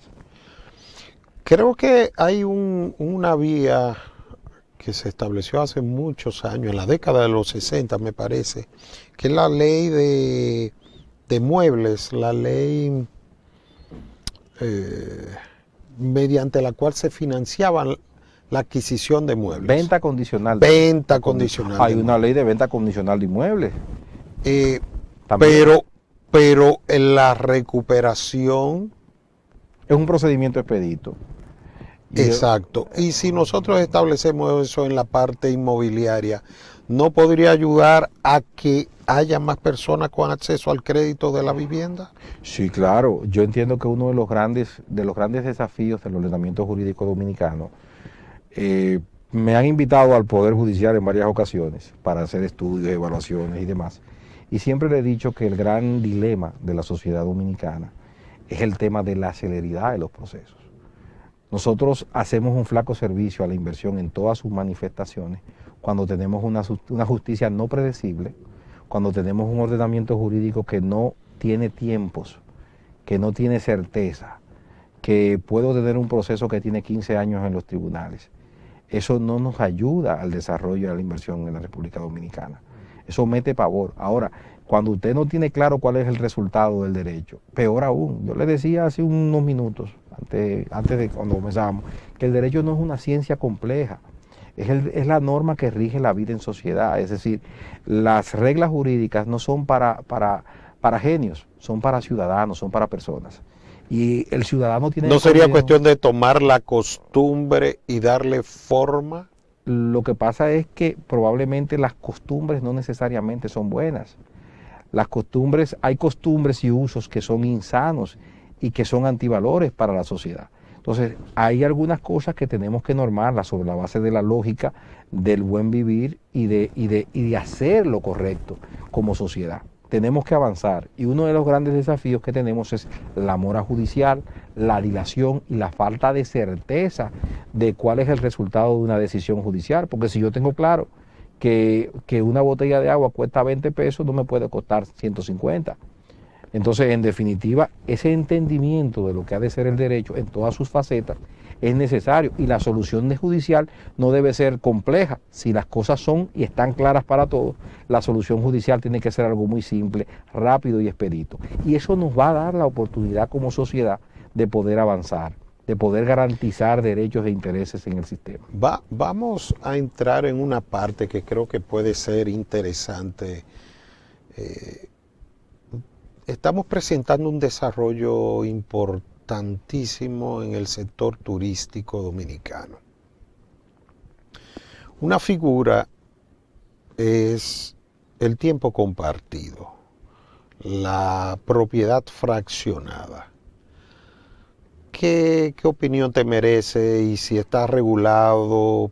Creo que hay una vía que se estableció hace muchos años, en la década de los 60 me parece, que es la ley de muebles, la ley mediante la cual se financiaba la adquisición de muebles. Venta condicional. Venta condicional. Hay una ley de venta condicional de inmuebles. Pero en la recuperación... Es un procedimiento expedito. Exacto. Y si nosotros establecemos eso en la parte inmobiliaria, ¿no podría ayudar a que haya más personas con acceso al crédito de la vivienda? Sí, claro. Yo entiendo que uno de los grandes desafíos del ordenamiento jurídico dominicano Me han invitado al Poder Judicial en varias ocasiones para hacer estudios, evaluaciones y demás. Y siempre le he dicho que el gran dilema de la sociedad dominicana es el tema de la celeridad de los procesos. Nosotros hacemos un flaco servicio a la inversión en todas sus manifestaciones cuando tenemos una justicia no predecible, cuando tenemos un ordenamiento jurídico que no tiene tiempos, que no tiene certeza, que puedo tener un proceso que tiene 15 años en los tribunales. Eso no nos ayuda al desarrollo de la inversión en la República Dominicana. Eso mete pavor. Ahora, cuando usted no tiene claro cuál es el resultado del derecho, peor aún, yo le decía hace unos minutos, antes de cuando comenzamos, que el derecho no es una ciencia compleja, es la norma que rige la vida en sociedad. Es decir, las reglas jurídicas no son para genios, son para ciudadanos, son para personas. Y el ciudadano tiene... ¿No sería cuestión de tomar la costumbre y darle forma? Lo que pasa es que probablemente las costumbres no necesariamente son buenas. Las costumbres, hay costumbres y usos que son insanos y que son antivalores para la sociedad. Entonces, hay algunas cosas que tenemos que normarlas sobre la base de la lógica del buen vivir y de hacer lo correcto como sociedad. Tenemos que avanzar y uno de los grandes desafíos que tenemos es la mora judicial, la dilación y la falta de certeza de cuál es el resultado de una decisión judicial, porque si yo tengo claro que una botella de agua cuesta 20 pesos, no me puede costar 150. Entonces, en definitiva, ese entendimiento de lo que ha de ser el derecho en todas sus facetas es necesario y la solución judicial no debe ser compleja. Si las cosas son y están claras para todos, la solución judicial tiene que ser algo muy simple, rápido y expedito. Y eso nos va a dar la oportunidad como sociedad de poder avanzar, de poder garantizar derechos e intereses en el sistema. Vamos a entrar en una parte que creo que puede ser interesante. Estamos presentando un desarrollo importantísimo en el sector turístico dominicano. Una figura es el tiempo compartido, la propiedad fraccionada. ¿Qué opinión te merece y si está regulado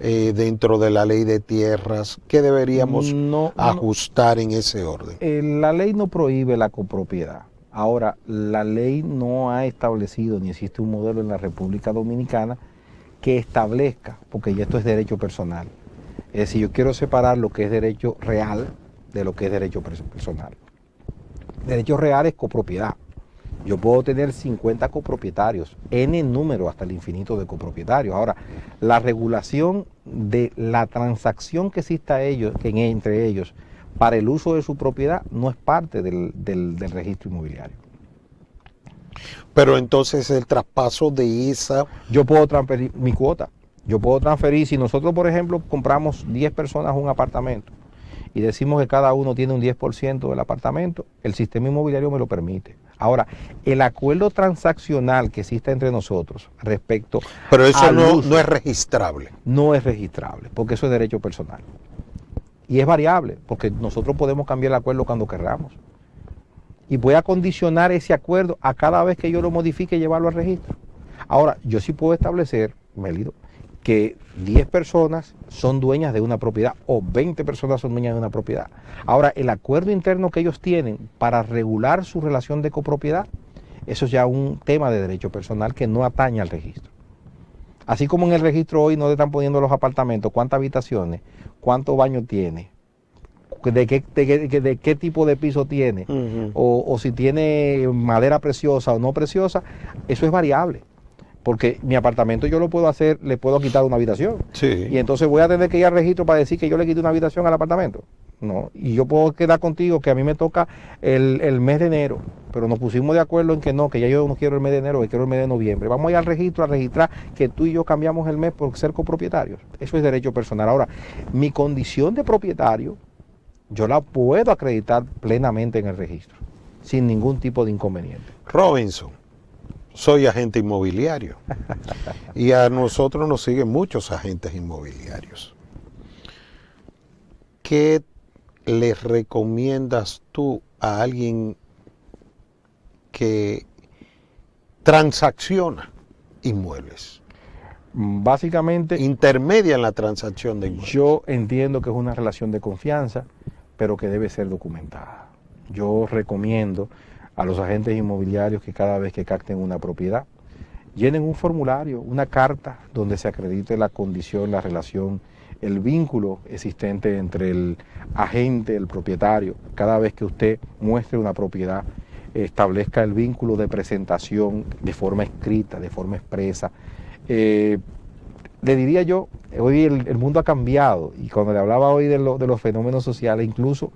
dentro de la ley de tierras? ¿Qué deberíamos ajustar en ese orden? La ley no prohíbe la copropiedad. Ahora, la ley no ha establecido ni existe un modelo en la República Dominicana que establezca, porque ya esto es derecho personal. Es decir, yo quiero separar lo que es derecho real de lo que es derecho personal. Derecho real es copropiedad. Yo puedo tener 50 copropietarios, N número hasta el infinito de copropietarios. Ahora, la regulación de la transacción que exista entre ellos para el uso de su propiedad no es parte del registro inmobiliario. Pero entonces el traspaso de esa... Yo puedo transferir mi cuota. Yo puedo transferir, si nosotros, por ejemplo, compramos 10 personas un apartamento y decimos que cada uno tiene un 10% del apartamento, el sistema inmobiliario me lo permite. Ahora, el acuerdo transaccional que existe entre nosotros respecto... Pero eso no es registrable. No es registrable, porque eso es derecho personal. Y es variable, porque nosotros podemos cambiar el acuerdo cuando queramos. Y voy a condicionar ese acuerdo a cada vez que yo lo modifique y llevarlo al registro. Ahora, yo sí puedo establecer, Melido, que 10 personas son dueñas de una propiedad o 20 personas son dueñas de una propiedad. Ahora, el acuerdo interno que ellos tienen para regular su relación de copropiedad, eso es ya un tema de derecho personal que no atañe al registro. Así como en el registro hoy no le están poniendo los apartamentos, cuántas habitaciones, cuántos baños tiene, de qué tipo de piso tiene, o si tiene madera preciosa o no preciosa, eso es variable. Porque mi apartamento yo lo puedo hacer, le puedo quitar una habitación. Sí. Y entonces voy a tener que ir al registro para decir que yo le quité una habitación al apartamento. No. Y yo puedo quedar contigo que a mí me toca el mes de enero, pero nos pusimos de acuerdo en que no, que ya yo no quiero el mes de enero, que quiero el mes de noviembre. Vamos a ir al registro a registrar que tú y yo cambiamos el mes por ser copropietarios. Eso es derecho personal. Ahora, mi condición de propietario, yo la puedo acreditar plenamente en el registro, sin ningún tipo de inconveniente. Robinson, soy agente inmobiliario y a nosotros nos siguen muchos agentes inmobiliarios. ¿Qué le recomiendas tú a alguien que transacciona inmuebles? Básicamente, intermedia en la transacción de inmuebles. yo entiendo que es una relación de confianza, pero que debe ser documentada. Yo recomiendo a los agentes inmobiliarios que cada vez que capten una propiedad, llenen un formulario, una carta donde se acredite la condición, la relación, el vínculo existente entre el agente, el propietario. Cada vez que usted muestre una propiedad, establezca el vínculo de presentación de forma escrita, de forma expresa. Le diría yo, hoy el mundo ha cambiado y cuando le hablaba hoy de los fenómenos sociales, incluso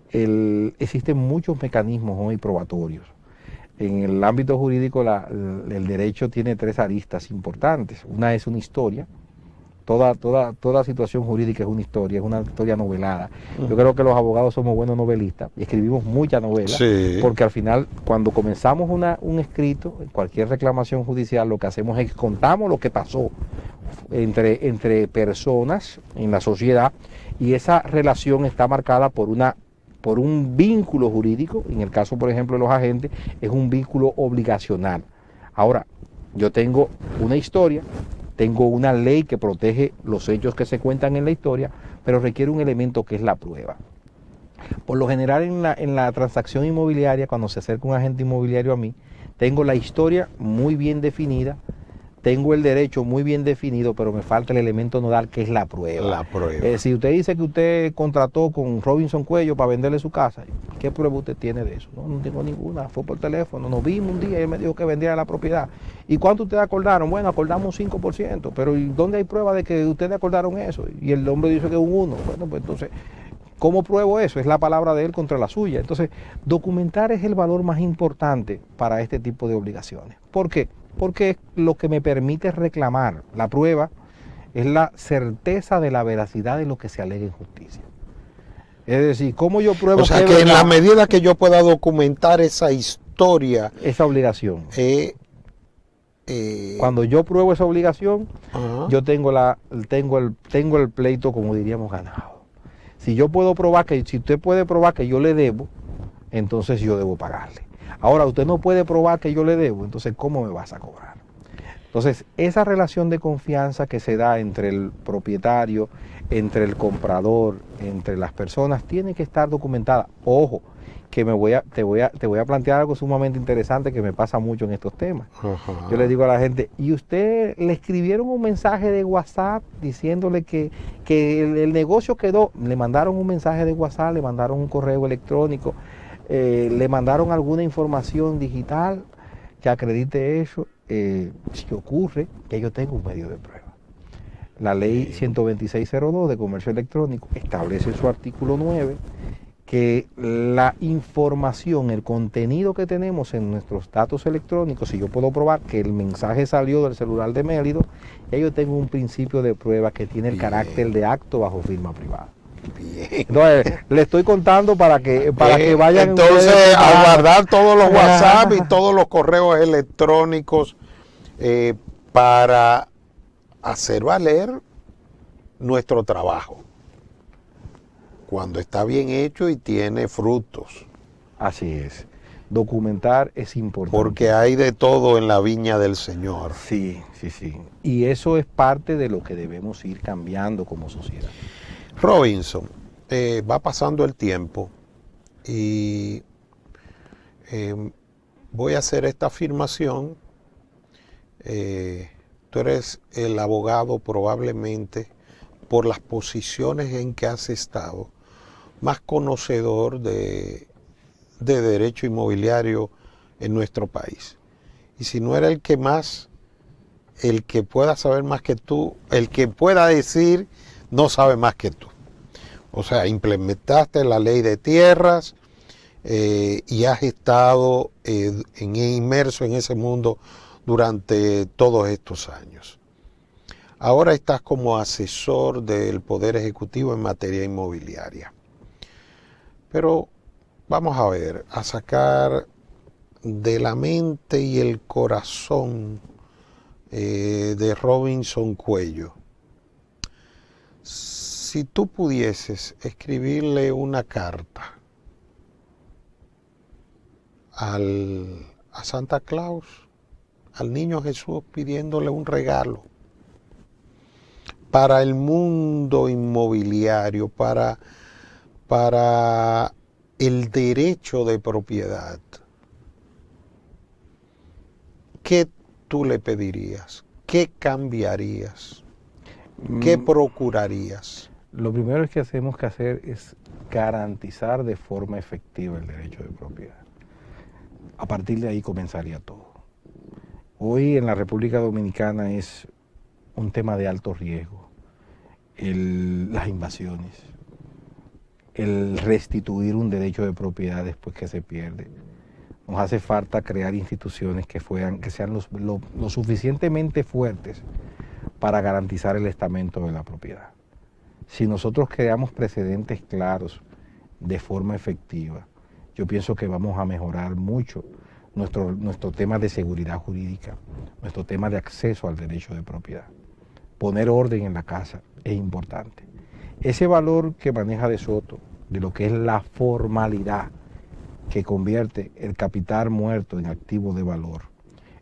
existen muchos mecanismos hoy probatorios. En el ámbito jurídico el derecho tiene tres aristas importantes. Una es una historia. Toda situación jurídica es una historia novelada. Yo creo que los abogados somos buenos novelistas y escribimos muchas novelas, Sí. porque al final, cuando comenzamos un escrito, en cualquier reclamación judicial, lo que hacemos es contamos lo que pasó entre personas en la sociedad, y esa relación está marcada por un vínculo jurídico. En el caso, por ejemplo, de los agentes, es un vínculo obligacional. Ahora, yo tengo una historia, tengo una ley que protege los hechos que se cuentan en la historia, pero requiere un elemento que es la prueba. Por lo general en la transacción inmobiliaria, cuando se acerca un agente inmobiliario a mí, tengo la historia muy bien definida, tengo el derecho muy bien definido, pero me falta el elemento nodal, que es la prueba. La prueba. Si usted dice que usted contrató con Robinson Cuello para venderle su casa, ¿qué prueba usted tiene de eso? No tengo ninguna, fue por teléfono, nos vimos un día y él me dijo que vendiera la propiedad. ¿Y cuánto ustedes acordaron? Bueno, acordamos un 5%, pero ¿y dónde hay prueba de que ustedes acordaron eso? Y el hombre dice que es un 1%. Bueno, pues entonces, ¿cómo pruebo eso? Es la palabra de él contra la suya. Entonces, documentar es el valor más importante para este tipo de obligaciones. ¿Por qué? Porque es lo que me permite reclamar. La prueba es la certeza de la veracidad de lo que se alega en justicia. Es decir, ¿cómo yo pruebo? O sea, que en la medida que yo pueda documentar esa historia, esa obligación. Cuando yo pruebo esa obligación, yo tengo el pleito, como diríamos, ganado. Si usted puede probar que yo le debo, entonces yo debo pagarle. Ahora, usted no puede probar que yo le debo, entonces ¿cómo me vas a cobrar? Entonces, esa relación de confianza que se da entre el propietario, entre el comprador, entre las personas, tiene que estar documentada. Ojo, que te voy a plantear algo sumamente interesante que me pasa mucho en estos temas. Ajá. Yo le digo a la gente, ¿y usted le escribieron un mensaje de WhatsApp diciéndole que el negocio quedó? Le mandaron un mensaje de WhatsApp, le mandaron un correo electrónico, le mandaron alguna información digital que acredite eso. Si ocurre, que yo tengo un medio de prueba. La ley 126.02 de comercio electrónico establece en su artículo 9 que la información, el contenido que tenemos en nuestros datos electrónicos, si yo puedo probar que el mensaje salió del celular de Mélido, ya yo tengo un principio de prueba que tiene el carácter de acto bajo firma privada. Bien. Entonces, le estoy contando para que vayan. Entonces, a guardar todos los WhatsApp y todos los correos electrónicos para hacer valer nuestro trabajo cuando está bien hecho y tiene frutos. Así es. Documentar es importante. Porque hay de todo en la viña del Señor. Sí. Y eso es parte de lo que debemos ir cambiando como sociedad. Robinson, va pasando el tiempo y voy a hacer esta afirmación. Tú eres el abogado, probablemente por las posiciones en que has estado, más conocedor de derecho inmobiliario en nuestro país. Y si no era el que más, el que pueda saber más que tú, el que pueda decir no sabe más que tú. O sea, implementaste la ley de tierras y has estado inmerso en ese mundo durante todos estos años. Ahora estás como asesor del Poder Ejecutivo en materia inmobiliaria. Pero vamos a ver, a sacar de la mente y el corazón de Robinson Cuello. Si tú pudieses escribirle una carta a Santa Claus, al niño Jesús, pidiéndole un regalo, para el mundo inmobiliario, para el derecho de propiedad, ¿qué tú le pedirías? ¿Qué cambiarías? ¿Qué procurarías? Lo primero que hacemos que hacer es garantizar de forma efectiva el derecho de propiedad. A partir de ahí comenzaría todo. Hoy en la República Dominicana es un tema de alto riesgo, las invasiones, el restituir un derecho de propiedad después que se pierde. Nos hace falta crear instituciones que sean lo suficientemente fuertes para garantizar el estamento de la propiedad. Si nosotros creamos precedentes claros de forma efectiva, yo pienso que vamos a mejorar mucho nuestro tema de seguridad jurídica, nuestro tema de acceso al derecho de propiedad. Poner orden en la casa es importante. Ese valor que maneja De Soto, de lo que es la formalidad que convierte el capital muerto en activo de valor,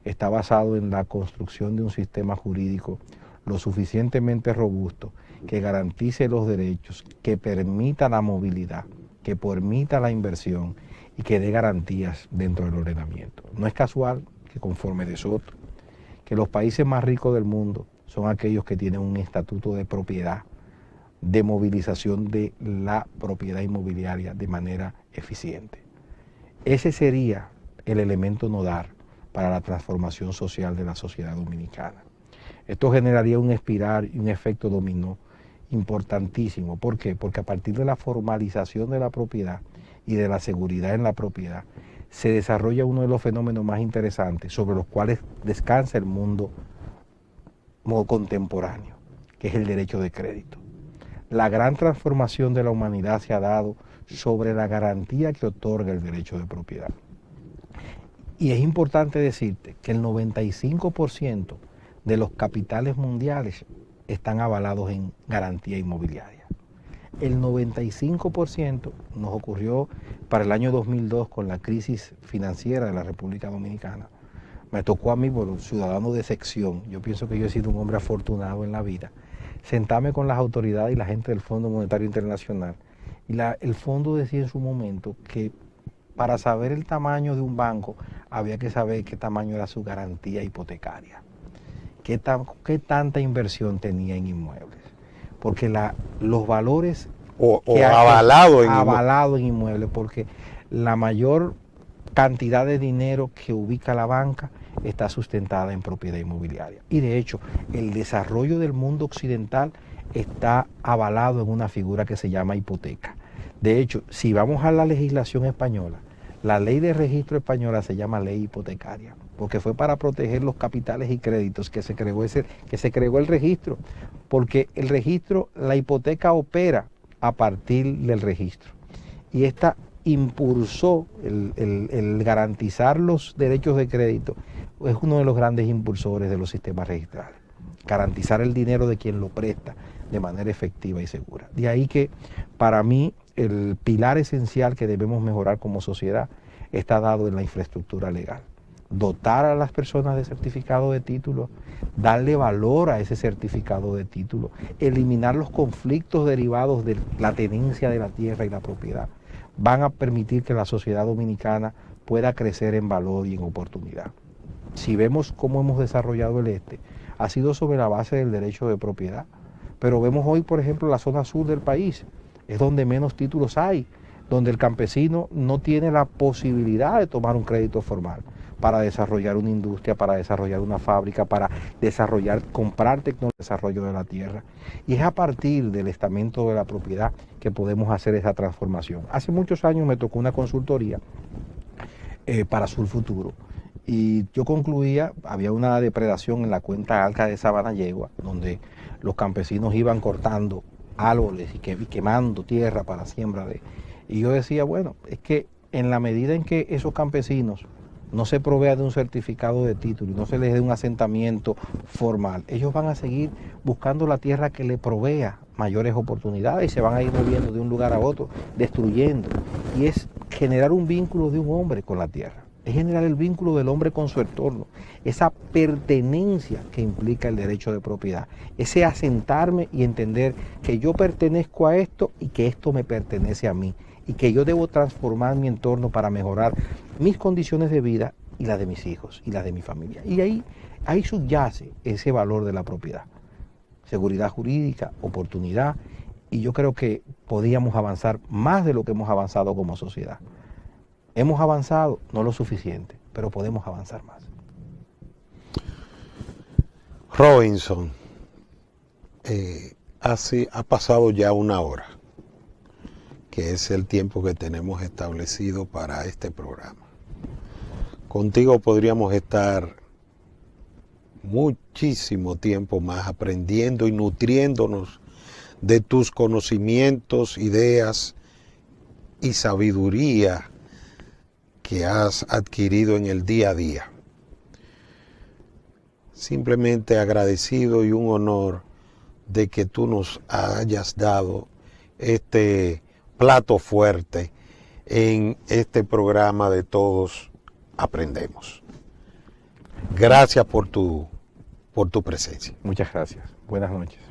está basado en la construcción de un sistema jurídico lo suficientemente robusto que garantice los derechos, que permita la movilidad, que permita la inversión y que dé garantías dentro del ordenamiento. No es casual que conforme De Soto, que los países más ricos del mundo son aquellos que tienen un estatuto de propiedad, de movilización de la propiedad inmobiliaria de manera eficiente. Ese sería el elemento nodal para la transformación social de la sociedad dominicana. Esto generaría un espiral y un efecto dominó importantísimo. ¿Por qué? Porque a partir de la formalización de la propiedad y de la seguridad en la propiedad, se desarrolla uno de los fenómenos más interesantes sobre los cuales descansa el mundo contemporáneo, que es el derecho de crédito. La gran transformación de la humanidad se ha dado sobre la garantía que otorga el derecho de propiedad. Y es importante decirte que el 95% de los capitales mundiales están avalados en garantía inmobiliaria. El 95% nos ocurrió para el año 2002 con la crisis financiera de la República Dominicana. Me tocó a mí, por ciudadano de sección, yo pienso que yo he sido un hombre afortunado en la vida, sentarme con las autoridades y la gente del Fondo Monetario Internacional. Y el fondo decía en su momento que para saber el tamaño de un banco había que saber qué tamaño era su garantía hipotecaria, qué tanta inversión tenía en inmuebles. Porque los valores... avalado en inmuebles, porque la mayor cantidad de dinero que ubica la banca está sustentada en propiedad inmobiliaria. Y de hecho, el desarrollo del mundo occidental está avalado en una figura que se llama hipoteca. De hecho, si vamos a la legislación española, la ley de registro española se llama ley hipotecaria, porque fue para proteger los capitales y créditos que se creó el registro, porque el registro, la hipoteca opera a partir del registro. Y esta impulsó el garantizar los derechos de crédito, es uno de los grandes impulsores de los sistemas registrales. Garantizar el dinero de quien lo presta de manera efectiva y segura. De ahí que para mí el pilar esencial que debemos mejorar como sociedad está dado en la infraestructura legal. Dotar a las personas de certificado de título, darle valor a ese certificado de título, eliminar los conflictos derivados de la tenencia de la tierra y la propiedad, van a permitir que la sociedad dominicana pueda crecer en valor y en oportunidad. Si vemos cómo hemos desarrollado el ha sido sobre la base del derecho de propiedad, pero vemos hoy, por ejemplo, la zona sur del país, es donde menos títulos hay, donde el campesino no tiene la posibilidad de tomar un crédito formal para desarrollar una industria, para desarrollar una fábrica, para comprar tecnología de desarrollo de la tierra. Y es a partir del estamento de la propiedad que podemos hacer esa transformación. Hace muchos años me tocó una consultoría para Sur Futuro. Y yo concluía, había una depredación en la cuenca alta de Sabana Yegua, donde los campesinos iban cortando árboles y quemando tierra para siembra de... Y yo decía, bueno, es que en la medida en que esos campesinos no se provea de un certificado de título y no se les dé un asentamiento formal, ellos van a seguir buscando la tierra que le provea mayores oportunidades y se van a ir moviendo de un lugar a otro, destruyendo. Y es generar un vínculo de un hombre con la tierra. es generar el vínculo del hombre con su entorno, esa pertenencia que implica el derecho de propiedad, ese asentarme y entender que yo pertenezco a esto y que esto me pertenece a mí y que yo debo transformar mi entorno para mejorar mis condiciones de vida y las de mis hijos y las de mi familia. Y ahí subyace ese valor de la propiedad. Seguridad jurídica, oportunidad, y yo creo que podíamos avanzar más de lo que hemos avanzado como sociedad. Hemos avanzado, no lo suficiente, pero podemos avanzar más. Robinson, ha pasado ya una hora, que es el tiempo que tenemos establecido para este programa. Contigo podríamos estar muchísimo tiempo más aprendiendo y nutriéndonos de tus conocimientos, ideas y sabiduría que has adquirido en el día a día. Simplemente agradecido y un honor de que tú nos hayas dado este plato fuerte en este programa de Todos Aprendemos. Gracias por tu presencia. Muchas gracias. Buenas noches.